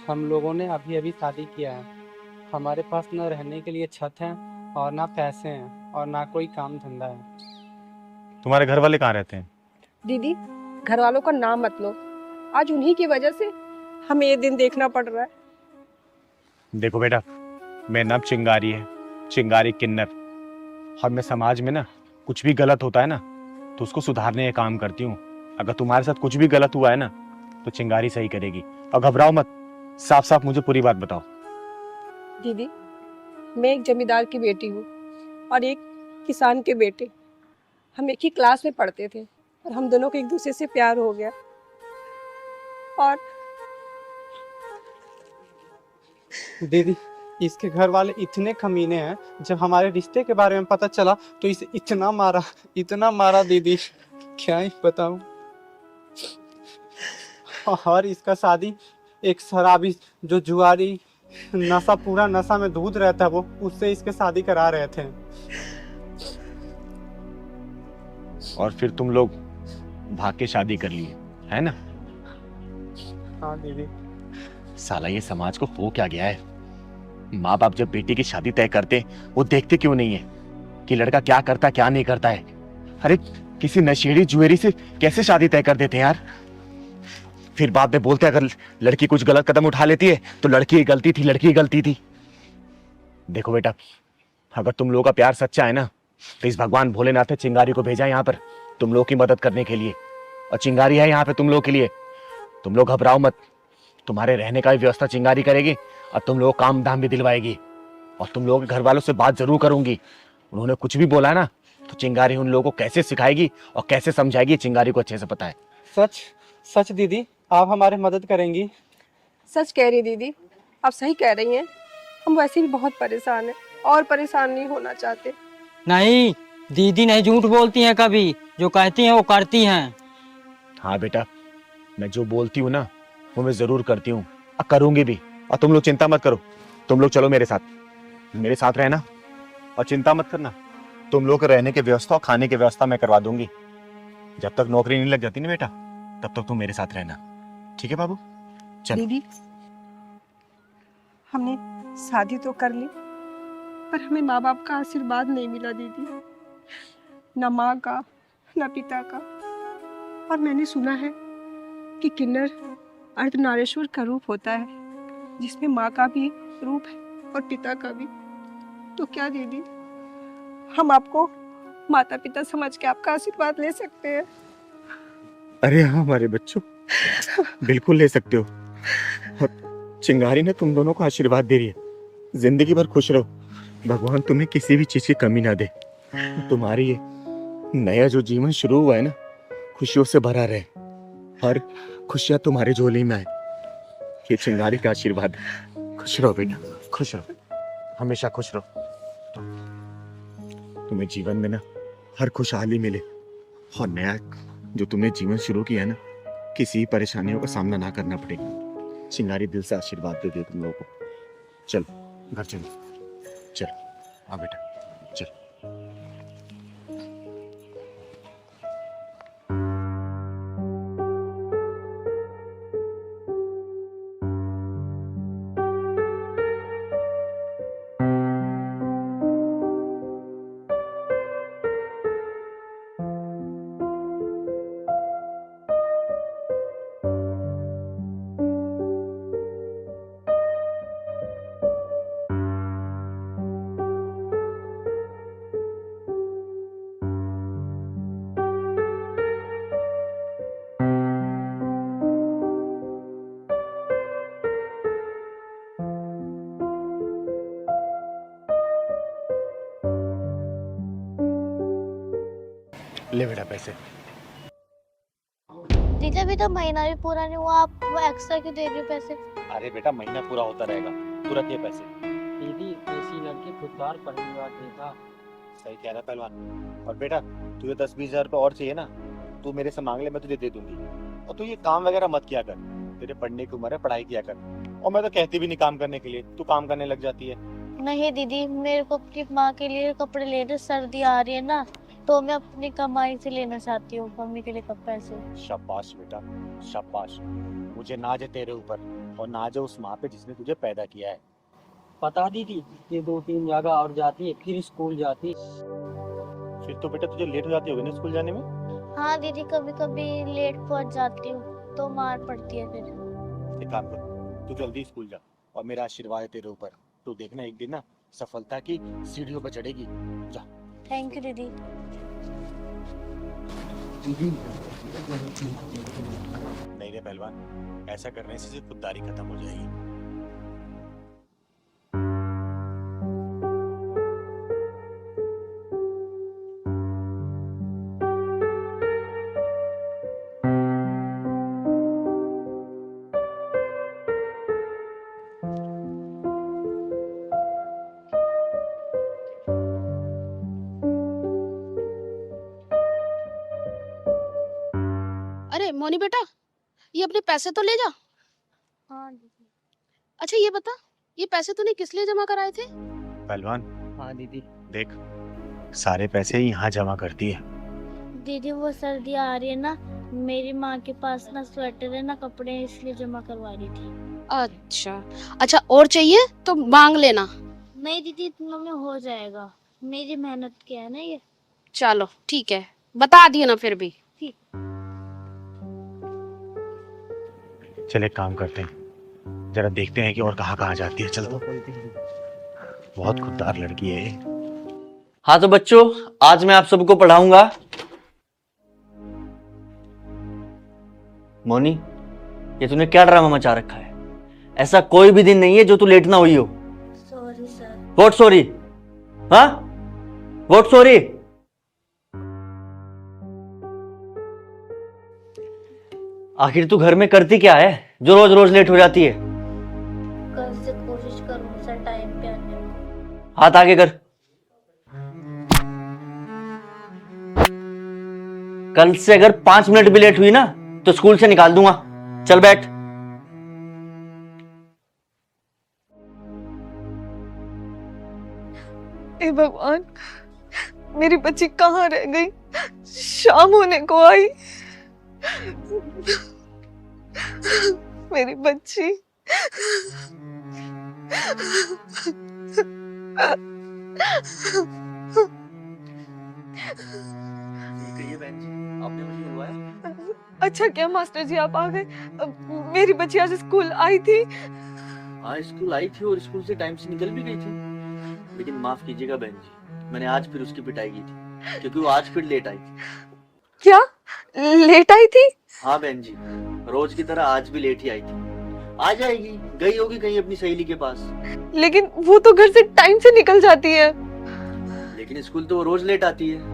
हम लोगों ने अभी अभी शादी किया है। हमारे पास न रहने के लिए छत है और ना पैसे हैं और ना कोई काम धंधा है। तुम्हारे घर वाले कहाँ रहते हैं? दीदी घर वालों का नाम मत लो, आज उन्हीं की वजह से हमें ये दिन देखना पड़ रहा है। देखो बेटा, मेरा नाम चिंगारी है, चिंगारी किन्नर। और मैं समाज में ना कुछ भी गलत होता है ना, तो उसको सुधारने का काम करती हूँ। अगर तुम्हारे साथ कुछ भी गलत हुआ है ना, तो चिंगारी सही करेगी। और घबराओ मत, साफ साफ मुझे पूरी बात बताओ। दीदी मैं एक जमींदार की बेटी हूँ और एक किसान के बेटे। हम एक ही क्लास में पढ़ते थे और हम दोनों को एक दूसरे से प्यार हो गया। और दीदी इसके घर वाले इतने कमीने हैं, जब हमारे रिश्ते के बारे में पता चला तो इसे इतना मारा दीदी, क्या ही बताऊं। और इसका शादी एक शराबी जो जुआरी पूरा नशा में दूध रहता है, वो उससे इसके शादी करा रहे थे। और फिर तुम लोग भाग के शादी कर लिए, है ना? हाँ दीदी। साला ये समाज को हो क्या गया है? माँ बाप जब बेटी की शादी तय करते, वो देखते क्यों नहीं है कि लड़का क्या करता क्या नहीं करता है? अरे किसी नशेड़ी जुएरी से कैसे शादी तय कर देते हैं यार। फिर बाद में बोलते अगर लड़की कुछ गलत कदम उठा लेती है तो लड़की की गलती थी, लड़की की गलती थी। देखो बेटा, अगर तुम लोगों का प्यार सच्चा है ना, तो इस भगवान भोलेनाथ ने चिंगारी को भेजा यहाँ पर तुम लोगों की मदद करने के लिए। और चिंगारी है यहाँ पे तुम लोगों के लिए। तुम लोग घबराओ मत, तुम्हारे रहने का भी व्यवस्था चिंगारी करेगी और तुम लोग काम धाम भी दिलवाएगी। और तुम लोगों के घर वालों से बात जरूर करूंगी। उन्होंने कुछ भी बोला ना, तो चिंगारी उन लोगों को कैसे सिखाएगी और कैसे समझाएगी, चिंगारी को अच्छे से पता है। सच सच दीदी, आप हमारी मदद करेंगी? सच कह रही दीदी, आप सही कह रही हैं। हम वैसे भी बहुत परेशान हैं और परेशान नहीं होना चाहते। नहीं दीदी नहीं झूठ बोलती हैं, कभी जो कहती हैं वो करती हैं। हाँ बेटा, मैं जो बोलती हूँ ना वो मैं जरूर करती हूँ और करूंगी भी। और तुम लोग चिंता मत करो, तुम लोग चलो मेरे साथ रहना और चिंता मत करना। तुम लोग के रहने की व्यवस्था और खाने की व्यवस्था मैं करवा दूंगी। जब तक नौकरी नहीं लग जाती ना बेटा, तब तक तुम मेरे साथ रहना, ठीक है बाबू? चल। दीदी हमने शादी तो कर ली, पर हमें माँ बाप का आशीर्वाद नहीं मिला दीदी, न माँ का न पिता का। और मैंने सुना है कि किन्नर अर्धनारीश्वर का रूप होता है, जिसमें माँ का भी रूप है और पिता का भी। तो क्या दीदी हम आपको माता पिता समझ के आपका आशीर्वाद ले सकते हैं? अरे हाँ हमारे बच्चों, बिल्कुल ले सकते हो। और चिंगारी ने तुम दोनों को आशीर्वाद दे रही है, जिंदगी भर खुश रहो, भगवान तुम्हें किसी भी चीज की कमी ना दे। तुम्हारी ये नया जो जीवन शुरू हुआ है ना, खुशियों से भरा रहे और खुशियां तुम्हारे झोली में आए। ये चिंगारी का आशीर्वाद। खुश रहो बेटा, खुश रहो, हमेशा खुश रहो। तुम्हें जीवन में ना हर खुशहाली मिले, और नया जो तुमने जीवन शुरू किया है ना, किसी परेशानियों का सामना ना करना पड़ेगा। चिंगारी दिल से आशीर्वाद दे तुम लोगों को। चलो घर चलो, चल हाँ बेटा चल। ले बेटा पैसे। दीदी अभी तो महीना भी पूरा नहीं हुआ, आप वो एक्स्ट्रा क्यों दे रही हो पैसे? अरे बेटा महीना पूरा होता रहेगा, तू रख ये पैसे। दीदी ऐसी लड़की खुददार पढ़ने वाली था। सही कह रहा है पहलवान। और बेटा तुझे 10-20 हजार रुपये और चाहिए ना, तू मेरे से मांग ले, मैं तुझे दे दूंगी। और तू ये काम वगैरह मत किया कर, तेरे पढ़ने की उम्र है, पढ़ाई किया कर। और मैं तो कहती भी नहीं काम करने के लिए, तू काम करने लग जाती है। नहीं दीदी, मेरे को अपनी माँ के लिए कपड़े लेने, सर्दी आ रही है ना, तो मैं अपनी कमाई से लेना चाहती हूँ मम्मी के लिए पैसे। शाबाश बेटा शाबाश। मुझे नाज है तेरे ऊपर, और नाज है उस माँ पे जिसने तुझे पैदा किया है। पता दीदी, ये 2-3 जगह और जाती है फिर स्कूल जाती। फिर तो बेटा तुझे लेट हो जाती होगी ना स्कूल जाने में। हाँ दीदी, कभी कभी लेट पहुँच जाती हूँ तो मार पड़ती है फिर। एक काम कर, तू जल्दी स्कूल जा, और मेरा आशीर्वाद है तेरे ऊपर। तू देखना एक दिन ना सफलता की सीढ़ियों पर चढ़ेगी। जा। थैंक यू दीदी। नहीं रे पहलवान, ऐसा करने से सिर्फ खुददारी खत्म हो जाएगी। अरे मोनी बेटा, ये अपने पैसे तो ले जा। हाँ दीदी। अच्छा ये बता, ये पैसे तूने किस लिए जमा कराए थे? पहलवान हाँ दीदी। देख, सारे पैसे यहाँ जमा करती है। दीदी वो सर्दी आ रही है ना, मेरी माँ के पास ना स्वेटर है ना कपड़े हैं, इसलिए जमा करवा रही थी। अच्छा अच्छा, और चाहिए तो मांग लेना। नहीं दीदी, इतना में हो जाएगा, मेरी मेहनत क्या है ना ये। चलो ठीक है, बता दिए ना फिर भी। ठीक। चल एक काम करते हैं, जरा देखते हैं कि और कहाँ कहाँ जाती है। चल तो, बहुत खुददार लड़की है ये। हाँ तो बच्चों, आज मैं आप सबको पढ़ाऊंगा। मोनी, ये तूने क्या ड्रामा मचा रखा है? ऐसा कोई भी दिन नहीं है जो तू लेट ना हुई हो। Sorry sir. What sorry? हाँ, व्हाट सॉरी? आखिर तू घर में करती क्या है जो रोज रोज लेट हो जाती है? कल से कोशिश करूँ सर टाइम पे आने की। हाथ आगे कर। कल से अगर 5 मिनट भी लेट हुई ना तो स्कूल से निकाल दूंगा। चल बैठ। हे भगवान, मेरी बच्ची कहाँ रह गई? शाम होने को आई। मेरी बच्ची। आपने मुझे बुलवाया? अच्छा क्या मास्टर जी आप आ गए? मेरी बच्ची आज स्कूल आई थी। हाँ स्कूल आई थी और स्कूल से टाइम से निकल भी गई थी, लेकिन माफ कीजिएगा बहन जी, मैंने आज फिर उसकी पिटाई की थी क्योंकि वो आज फिर लेट आई थी। क्या लेट आई थी? हाँ बहन जी, रोज की तरह आज भी लेट ही आई थी। आ जाएगी, गई होगी कहीं अपनी सहेली के पास। लेकिन वो तो घर से टाइम से निकल जाती है। लेकिन स्कूल तो वो रोज लेट आती है,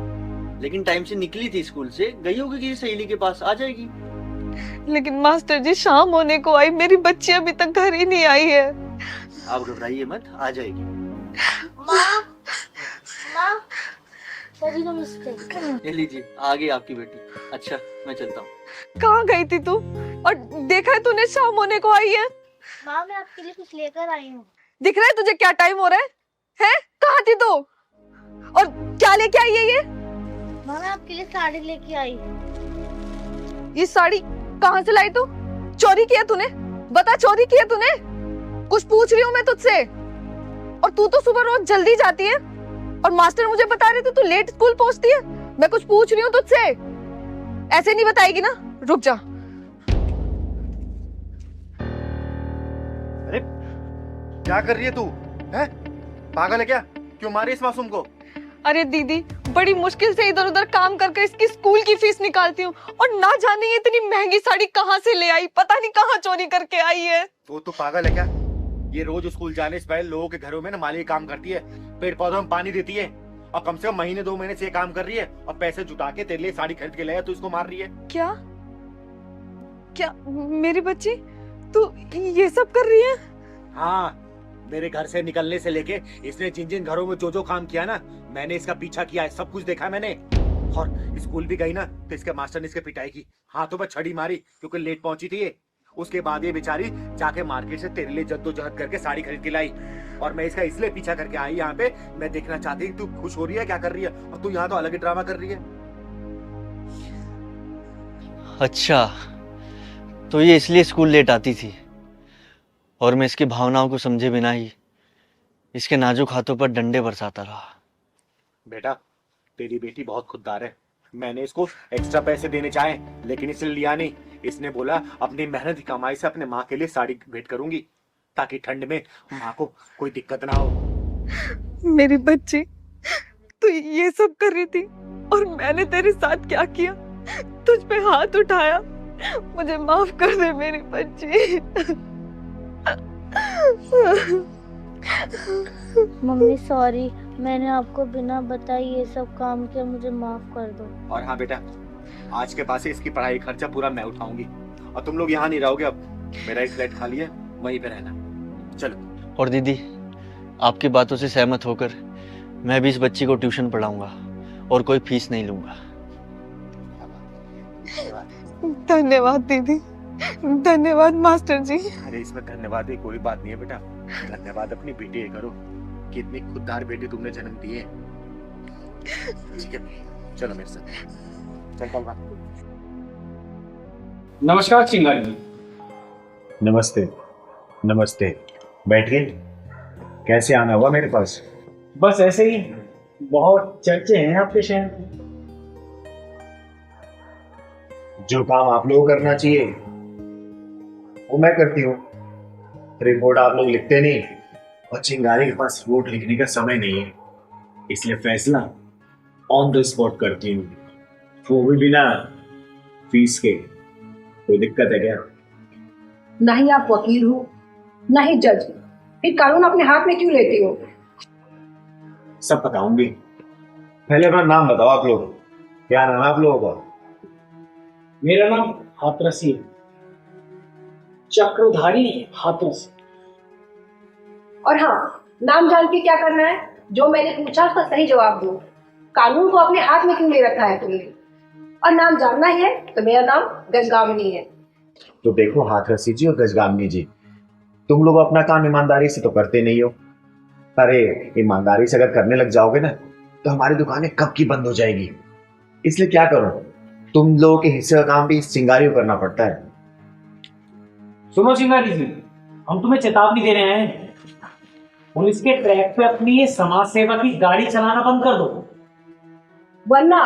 लेकिन टाइम से निकली थी स्कूल से, गई होगी किसी सहेली के पास, आ जाएगी। लेकिन मास्टर जी शाम होने को आई, मेरी बच्ची अभी तक घर ही नहीं आई है। आप घबराइए मत, आ जाएगी। माँ, माँ, सॉरी नमस्ते। ले लीजिए, आ गई आपकी बेटी। अच्छा मैं चलता हूँ। कहाँ गई थी तू? और देखा है तूने शाम होने को आई है? माँ मैं आपके लिए कुछ लेकर आई हूँ। दिख रहा है तुझे क्या टाइम हो रहा है? हैं? कहाँ थी तू? और क्या लेके आई है ये? माँ मैं आपके लिए साड़ी लेके आई। ये साड़ी कहाँ से लाई तू? चोरी किया तूने? बता, चोरी किया तूने? कुछ पूछ रही हूँ मैं तुझसे। और तू तो सुबह रोज जल्दी जाती है, और मास्टर मुझे बता रहे थे तू लेट स्कूल पहुंचती है। मैं कुछ पूछ रही हूँ तुझसे, ऐसे नहीं बताएगी ना? रुक जा। अरे क्या कर रही है तू? हैं? पागल है क्या? क्यों मारी इस मासूम को? अरे दीदी, बड़ी मुश्किल से इधर उधर काम करके इसकी स्कूल की फीस निकालती हूँ, और ना जाने ये इतनी महंगी साड़ी कहाँ से ले आई, पता नहीं कहाँ चोरी करके आई है। तो पागल है क्या? ये रोज स्कूल जाने से पहले लोगों के घरों में ना माली काम करती है, पेड़ पौधों में पानी देती है, और कम से कम महीने 2 महीने से ये काम कर रही है और पैसे जुटा के तेरे लिए साड़ी खरीद के लाया, तू इसको मार रही है। क्या क्या मेरी बच्ची तू ये सब कर रही है? हाँ, मेरे घर से निकलने से लेके इसने जिन जिन घरों में जो जो काम किया ना, मैंने इसका पीछा किया है, सब कुछ देखा मैंने। और स्कूल भी गई ना तो इसके मास्टर ने इसके पिटाई की, हाथों पर छड़ी मारी क्योंकि लेट पहुंची थी ये। उसके बाद ये बेचारी जाके मार्केट से तेरे लिए जद्दोजहद करके साड़ी खरीद के लाई, और मैं इसका इसलिए पीछा करके आई यहाँ पे, मैं देखना चाहती हूँ तू खुश हो रही है क्या कर रही है, और तू यहाँ तो अलग ही ड्रामा कर रही है। अच्छा, तो ये इसलिए स्कूल लेट आती थी और मैं इसकी भावनाओं को समझे बिना ही इसके नाजुक हाथों पर डंडे बरसाता रहा। बेटा, तेरी बेटी बहुत खुददार है। मैंने इसको एक्स्ट्रा पैसे देने चाहे लेकिन इसने लिया नहीं। इसने बोला अपनी मेहनत की कमाई से अपने माँ के लिए साड़ी भेंट करूंगी ताकि ठंड में माँ को कोई दिक्कत ना हो। मेरी बच्ची तू ये सब कर रही थी और मैंने तेरे साथ क्या किया? तुझ पे हाथ उठाया। मुझे माफ कर दे मेरी बच्ची। मम्मी सॉरी, मैंने आपको बिना बताए ये सब काम किया, मुझे माफ कर दो। और हाँ बेटा, आज के बाद से इसकी पढ़ाई खर्चा पूरा मैं उठाऊंगी और तुम लोग यहाँ नहीं रहोगे। अब मेरा एक फ्लैट खाली है, वहीं पे रहना। चलो। और दीदी, आपकी बातों से सहमत होकर मैं भी इस बच्ची को ट्यूशन पढ़ाऊंगा और कोई फीस नहीं लूंगा। धन्यवाद दीदी, धन्यवाद मास्टर जी। अरे इसमें धन्यवाद की कोई बात नहीं है बेटा, धन्यवाद अपनी बेटी करो कि इतनी खुददार बेटी तुमने जन्म दी है। ठीक है, चलो मेरे साथ। चल कल बात। नमस्कार चिंगारी जी। नमस्ते। नमस्ते, बैठिए। कैसे आना हुआ मेरे पास? बस ऐसे ही, बहुत चर्चे हैं आपके शहर में। जो काम आप लोगों को करना चाहिए वो मैं करती हूँ। रिपोर्ट आप लोग लिखते नहीं और चिंगारी के पास रिपोर्ट लिखने का समय नहीं है, इसलिए फैसला ऑन द स्पॉट करती हूँ, वो भी बिना फीस के। कोई दिक्कत है क्या? ना ही आप वकील हो ना ही जज, फिर कानून अपने हाथ में क्यों लेते हो? सब बताऊंगी, पहले अपना नाम बताओ आप लोग। क्या नाम है आप लोगों का? मेरा नाम हाथरसी है, चक्रधारी हाथरसी। और हाँ, नाम जान के क्या करना है? जो मैंने पूछा उसका सही जवाब दो। कानून को अपने हाथ में क्यों ले रखा है तुमने? और नाम जानना ही है तो मेरा नाम गजगामिनी है। तो देखो हाथरसी जी और गजगामिनी जी, तुम लोग अपना काम ईमानदारी से तो करते नहीं हो। अरे ईमानदारी से अगर करने लग जाओगे ना तो हमारी दुकानें कब की बंद हो जाएगी। इसलिए क्या करो, तुम लोगों के हिस्से का काम भी इस चिंगारी को करना पड़ता है। सुनो चिंगारी जी, हम तुम्हें चेतावनी दे रहे हैं, पुलिस के ट्रैक पे अपनी ये समाज सेवा की गाड़ी चलाना बंद कर दो, वरना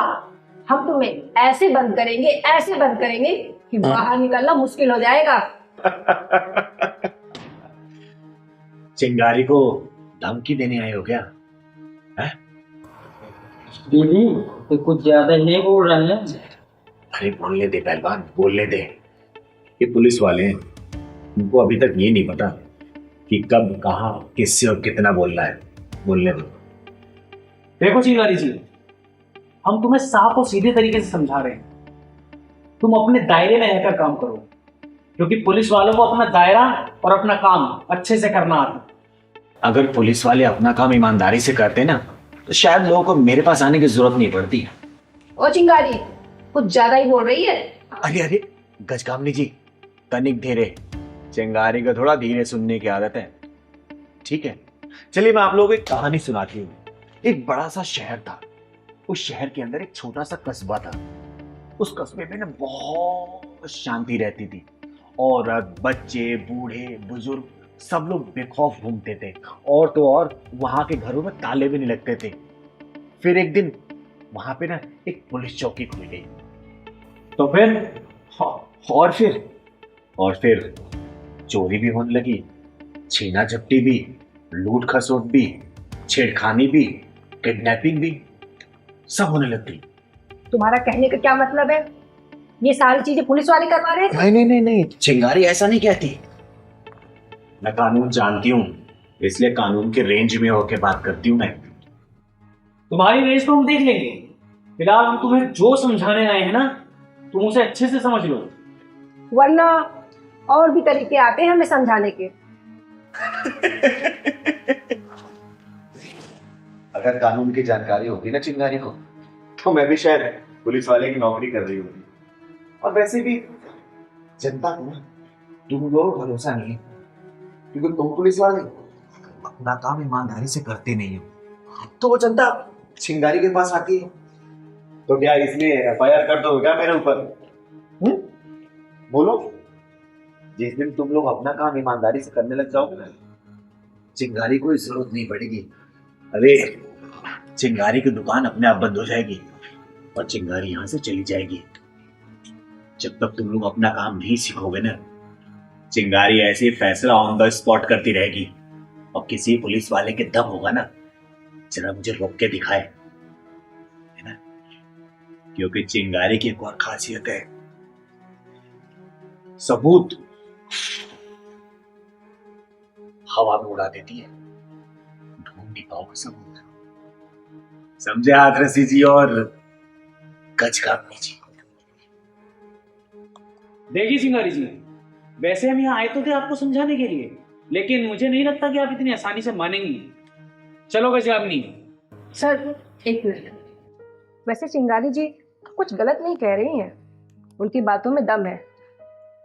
हम तुम्हें ऐसे बंद करेंगे कि बाहर निकलना मुश्किल हो जाएगा। चिंगारी को धमकी देने आए हो क्या? दीदी तो कुछ ज्यादा ही बोल रहे हैं। अरे बोलने दे पहलवान, बोलने दे। ये पुलिस वाले हैं, उनको अभी तक ये नहीं पता कि कब कहाँ किससे और कितना बोलना है। बोलने दो। देखो चिंगारी जी, हम तुम्हें साफ और सीधे तरीके से समझा रहे हैं, तुम अपने दायरे में रहकर काम करो, क्योंकि पुलिस वालों को अपना दायरा और अपना काम अच्छे से करना आता है। अगर पुलिस वाले अपना काम ईमानदारी से करते ना तो शायद लोगों को मेरे पास आने की जरूरत नहीं पड़ती। ओ चिंगारी, कुछ ज्यादा ही बोल रही है। अरे अरे गजगामिनी जी, तनिक धीरे, चिंगारी को थोड़ा धीरे सुनने की आदत है। ठीक है, चलिए मैं आप लोगों को एक कहानी सुनाती हूँ। एक बड़ा सा शहर था, उस शहर के अंदर एक छोटा सा कस्बा था। उस कस्बे में ना बहुत शांति रहती थी। औरत, बच्चे, बूढ़े, बुजुर्ग सब लोग बेखौफ घूमते थे, और तो और वहां के घरों में ताले भी नहीं लगते थे। फिर एक दिन वहां पे ना एक पुलिस चौकी खुल गई। तो फिर और फिर चोरी भी होने लगी, छीना झपटी भी, लूट खसोट भी, छेड़खानी भी, किडनैपिंग भी, सब होने लगी। तुम्हारा कहने का क्या मतलब है? ये सारी चीजें पुलिस वाले करवा रहे हैं? नहीं, चिंगारी ऐसा नहीं कहती। मैं कानून जानती हूँ, इसलिए कानून के रेंज में होकर बात करती हूँ मैं। तुम्हारी रेस तो हम देख लेंगे, फिलहाल हम तुम्हें जो समझाने आए हैं ना, तुम उसे अच्छे से समझ लो, वरना और भी तरीके आते हैं हमें समझाने के। अगर कानून की जानकारी होती ना चिंगारी को, तो मैं भी शायद पुलिस वाले की नौकरी कर रही होती। और वैसे भी जनता को ना तुम लोगों को भरोसा नहीं है, क्योंकि तुम पुलिस वाले अपना काम ईमानदारी से करते नहीं हो, तो वो जनता चिंगारी के पास आती है। तो क्या इसलिए FIR कर दो क्या मेरे ऊपर? बोलो, जिस दिन तुम लोग अपना काम ईमानदारी से करने लग जाओगे ना, चिंगारी कोई जरूरत नहीं पड़ेगी। अरे चिंगारी की दुकान अपने आप बंद हो जाएगी और चिंगारी यहां से चली जाएगी। जब तक तुम लोग अपना काम नहीं सीखोगे ना, चिंगारी ऐसे फैसला ऑन द स्पॉट करती रहेगी। और किसी पुलिस वाले के दम होगा ना, जरा मुझे रोक के दिखाए, है ना? क्योंकि चिंगारी की एक और खासियत है, सबूत हवा में उड़ा देती है, ढूंढ नहीं पाओगे सबूत। समझे हाथरसी जी और गजकामनी जी? देखिए चिंगारी जी, वैसे हम यहाँ आए तो थे आपको समझाने के लिए, लेकिन मुझे नहीं लगता कि आप इतनी आसानी से मानेंगी। चलो गजकामनी। सर एक मिनट, वैसे चिंगारी जी कुछ गलत नहीं कह रही हैं, उनकी बातों में दम है।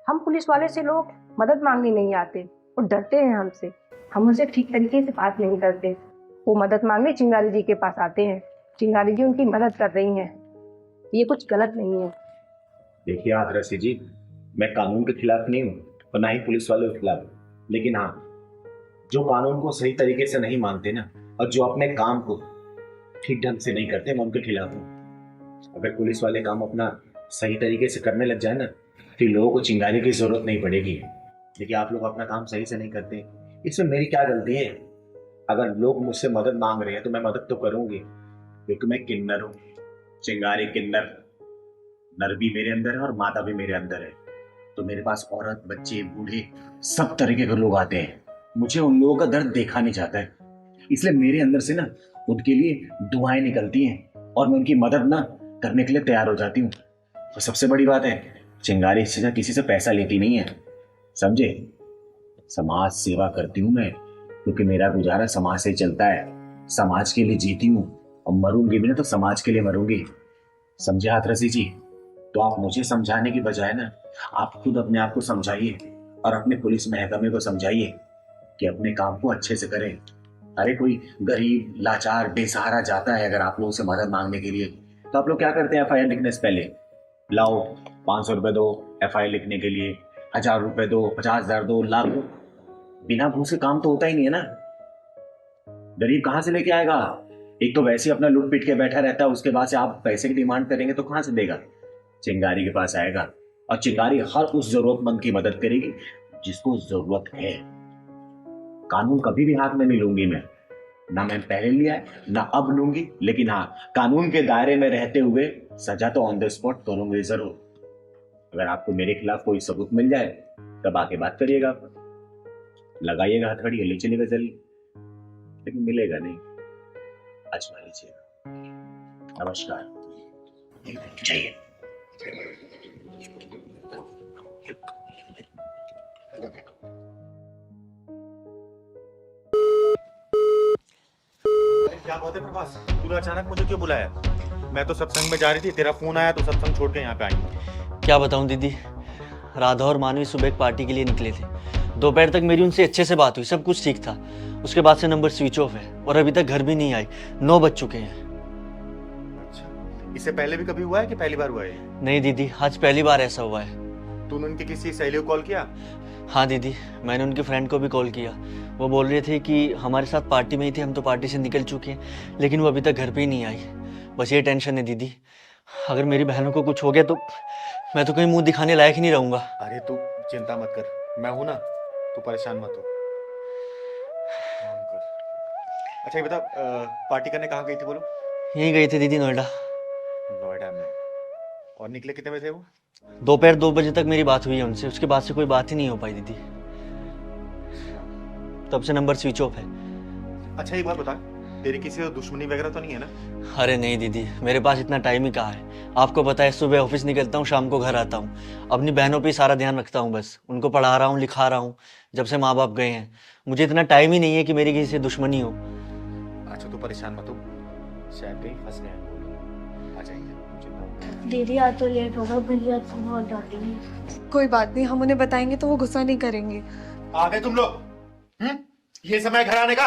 हम पुलिस वाले से लोग मदद मांगने नहीं आते, वो डरते हैं हमसे, हम उनसे ठीक तरीके से बात नहीं करते। वो मदद मांगने चिंगारी जी के पास आते हैं, चिंगारी जी उनकी मदद कर रही हैं, ये कुछ गलत नहीं है। देखिए हाथरसी जी, मैं कानून के खिलाफ नहीं हूँ और ना ही पुलिस वालों के खिलाफ, लेकिन हाँ, जो कानून को सही तरीके से नहीं मानते ना, और जो अपने काम को ठीक ढंग से नहीं करते, मैं उनके खिलाफ हूँ। अगर पुलिस वाले काम अपना सही तरीके से करने लग जाए ना, फिर लोगों को चिंगारी की जरूरत नहीं पड़ेगी। देखिए आप लोग अपना काम सही से नहीं करते, इसमें मेरी क्या गलती है? अगर लोग मुझसे मदद मांग रहे हैं तो मैं मदद तो करूंगी, क्योंकि मैं किन्नर हूँ, चिंगारी किन्नर। नर भी मेरे अंदर है और मादा भी मेरे अंदर है, तो मेरे पास औरत, बच्चे, बूढ़े, सब तरीके के लोग आते हैं। मुझे उन लोगों का दर्द देखा नहीं जाता है, इसलिए मेरे अंदर से ना उनके लिए दुआएं निकलती हैं और मैं उनकी मदद ना करने के लिए तैयार हो जाती हूँ। और सबसे बड़ी बात है, चिंगारी इससे किसी से पैसा लेती नहीं है, समझे? समाज सेवा करती हूँ मैं, क्योंकि मेरा गुजारा समाज से ही चलता है। समाज के लिए जीती हूँ और मरूंगी भी ना तो समाज के लिए मरूंगी, समझे हाथरसी जी? तो आप मुझे समझाने की बजाय ना, आप खुद अपने आप को समझाइए और अपने पुलिस महकमे को समझाइए कि अपने काम को अच्छे से करें। अरे कोई गरीब, लाचार, बेसहारा जाता है अगर आप लोगों से मदद मांगने के लिए, तो आप लोग क्या करते हैं? FIR लिखने से पहले लाओ 500 रुपए दो FIR लिखने के लिए, 1000 रुपए दो, 50,000 दो, लाख दो। बिना घूस के काम तो होता ही नहीं है ना। गरीब कहाँ से लेके आएगा? एक तो वैसे ही अपना लूट पीट के बैठा रहता है, उसके बाद से आप पैसे की डिमांड करेंगे तो कहाँ से देगा? चिंगारी के पास आएगा और चिंगारी हर उस जरूरतमंद की मदद करेगी जिसको जरूरत है। कानून कभी भी हाथ में नहीं लूंगी मैं, ना मैं पहले लिया है ना अब लूंगी, लेकिन हाँ, कानून के दायरे में रहते हुए सजा तो ऑन द स्पॉट करूंगी जरूर। अगर आपको मेरे खिलाफ कोई सबूत मिल जाए तब आके बात करिएगा, लगाइएगा हथकड़ी, ले चलिएगा जल्दी, लेकिन मिलेगा नहीं, आजमा लीजिएगा। नमस्कार, जाइए। क्या बात है प्रभास, तूने अचानक मुझे क्यों बुलाया? मैं तो सत्संग में जा रही थी, तेरा फोन आया तो सत्संग छोड़ के यहाँ पे आई। क्या बताऊं दीदी, राधा और मानवी सुबह एक पार्टी के लिए निकले थे। दोपहर तक मेरी उनसे अच्छे से बात हुई, सब कुछ ठीक था। उसके बाद से नंबर स्विच ऑफ है और अभी तक घर भी नहीं आई। 9 बज चुके हैं। अच्छा, इससे पहले भी कभी हुआ है कि पहली बार हुआ है? नहीं दीदी, आज पहली बार ऐसा हुआ है। तूने उनकी किसी सहेली को कॉल किया? हाँ दीदी, मैंने उनकी फ्रेंड को भी कॉल किया। वो बोल रहे थे कि हमारे साथ पार्टी में ही थे, हम तो पार्टी से निकल चुके हैं, लेकिन वो अभी तक घर पे ही नहीं आई। बस ये टेंशन है दीदी, अगर मेरी बहनों को कुछ हो गया तो मैं तो कहीं मुंह दिखाने लायक ही नहीं रहूंगा। अरे तू चिंता मत कर, मैं हूं ना, तू परेशान मत हो। अच्छा ये बता, पार्टी करने कहाँ गई थी बोलो? यहीं गई थी दीदी, नोएडा। नोएडा में? और निकले कितने बजे थे वो? दोपहर 2 बजे तक मेरी बात हुई है उनसे, उसके बाद से कोई बात ही नहीं हो पाई दीदी, तब से नंबर स्विच ऑफ है। अच्छा एक बात बता, तेरी किसी से दुश्मनी वगैरह तो नहीं है ना? अरे नहीं दीदी, मेरे पास इतना टाइम ही कहाँ है। आपको पता है, सुबह ऑफिस निकलता हूँ, शाम को घर आता हूँ। अपनी बहनों पे सारा ध्यान रखता हूँ, बस उनको पढ़ा रहा हूँ, लिखा रहा हूँ जब से माँ बाप गए हैं। मुझे इतना टाइम ही नहीं है कि मेरी किसी से दुश्मनी हो। अच्छा तू परेशान मत हो, शायद कहीं फंस गए हैं। आ जाएंगे, चिंता मत कर। दीदी आज तो लेट होगा, भैया तो बहुत डांटेंगे। कोई बात नहीं, हम उन्हें बताएंगे तो वो गुस्सा नहीं करेंगे। आ गए तुम लोग? ये समय घर आने का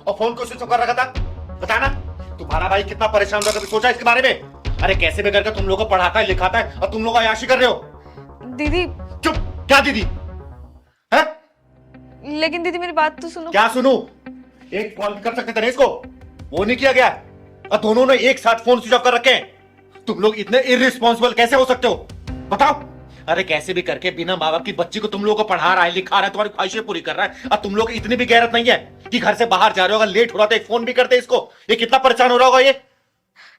और फोन को स्विच ऑफ कर रखा था? बताना, तुम्हारा भाई कितना परेशान था, कभी सोचा इसके बारे में? अरे कैसे भी करके तुम लोगों को पढ़ाता है लिखाता है और तुम लोग अय्याशी कर रहे हो। दीदी चुप, क्या दीदी है? लेकिन दीदी मेरी बात तो सुनो। क्या सुनूं? एक कॉल कर सकते थे ना इसको, वो नहीं किया गया और दोनों ने एक साथ फोन स्विच ऑफ कर रखे हैं। तुम लोग इतने इररिस्पॉन्सिबल कैसे हो सकते हो, बताओ? अरे कैसे भी करके बिना माँ बाप की बच्ची को तुम लोगों को पढ़ा रहा है, लिखा रहा है, तुम्हारी ख्वाहिशें पूरी कर रहा है और तुम लोग को इतनी भी गैरत नहीं है कि घर से बाहर जा रहे हो, अगर लेट हो रहा तो एक फोन भी करते इसको। ये कितना परेशान हो रहा होगा ये,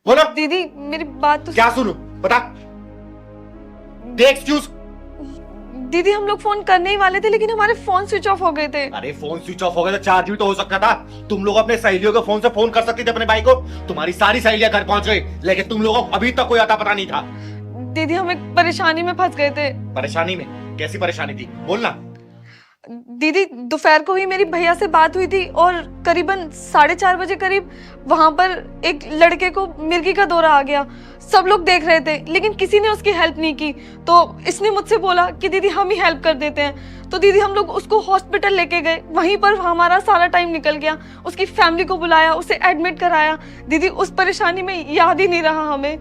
बोलो। दीदी मेरी बात तो क्या सुनूं, बता, दे एक्सक्यूज। दीदी हम लोग फोन करने ही वाले थे, लेकिन हमारे फोन स्विच ऑफ हो गए थे। अरे फोन स्विच ऑफ हो गया तो चार्ज भी तो हो सकता था। तुम लोग अपने सहेलियों के फोन से फोन कर सकते थे अपने भाई को। तुम्हारी सारी सहेलियां घर पहुंच गई, लेकिन तुम लोगों को अभी तक कोई अता पता नहीं था। दीदी हम एक परेशानी में फंस गए थे। परेशानी में? कैसी परेशानी थी, बोलना। दीदी दोपहर को ही मेरी भैया से बात हुई थी और करीबन 4:30 बजे करीब वहां पर एक लड़के को मिर्गी का दौरा आ गया। सब लोग देख रहे थे लेकिन किसी ने उसकी हेल्प नहीं की, तो इसने मुझसे बोला कि दीदी हम ही हेल्प कर देते हैं। तो दीदी हम लोग उसको हॉस्पिटल लेके गए, वहीं पर हमारा सारा टाइम निकल गया। उसकी फैमिली को बुलाया, उसे एडमिट कराया। दीदी उस परेशानी में याद ही नहीं रहा हमें।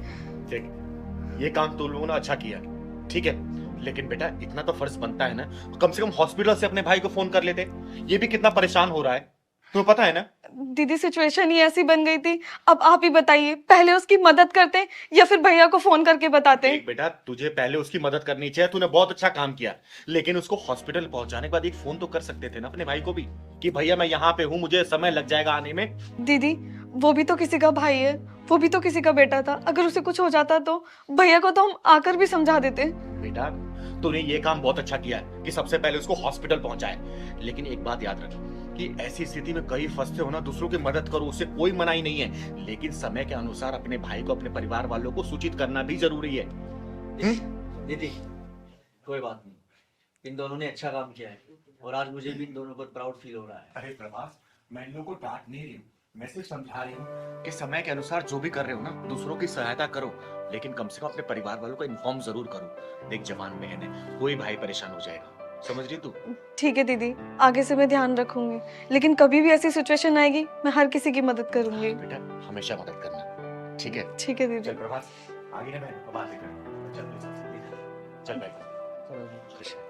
देख, ये काम तुम लोगों ने अच्छा किया, ठीक है, लेकिन बेटा इतना तो फर्ज बनता है ना, कम से कम हॉस्पिटल से अपने भाई को फोन कर लेते। ये भी कितना परेशान हो रहा है, तुम्हें पता है ना? दीदी सिचुएशन ही ऐसी बन गई थी। अब आप ही बताइए, पहले उसकी मदद करते या फिर भैया को फोन करके बताते? देख बेटा, तुझे पहले उसकी मदद करनी चाहिए, तूने बहुत अच्छा काम किया, लेकिन उसको हॉस्पिटल पहुंचाने के बाद एक फोन तो कर सकते थे ना अपने भाई को भी, कि भैया मैं यहाँ पे हूँ, मुझे समय लग जाएगा आने में। दीदी वो भी तो किसी का भाई है, वो भी तो किसी का बेटा था। अगर उसे कुछ हो जाता तो भैया को तो हम आकर भी समझा देते। बेटा तूने ये काम बहुत अच्छा किया है कि सबसे पहले उसको हॉस्पिटल पहुंचाए, लेकिन एक बात याद रख कि ऐसी स्थिति में कई फंसते हो ना, दूसरों की मदद करो, उससे कोई मनाही नहीं है, लेकिन समय के अनुसार अपने भाई को, अपने परिवार वालों को सूचित करना भी जरूरी है। दीदी कोई बात नहीं, इन दोनों ने अच्छा काम किया है और आज मुझे भी इन दोनों पर प्राउड फील हो रहा है। अरे प्रभास, मैं इन लोगों को डांट नहीं रही हूँ, मैं सिर्फ समझा रही हूँ कि समय के अनुसार जो भी कर रहे हो ना, दूसरों की सहायता करो, लेकिन कम से कम अपने परिवार वालों को इन्फॉर्म जरूर करो। देख जवान बहन है, कोई भाई परेशान हो जाएगा, समझ रही तू? ठीक है दीदी, आगे से मैं ध्यान रखूंगी, लेकिन कभी भी ऐसी सिचुएशन आएगी मैं हर किसी की मदद करूंगी। बेटा हमेशा मदद करना, ठीक है? ठीक है दीदी। चल प्रभास, आगे ना बहन, बात नहीं कर, चल भाई, चल भाई।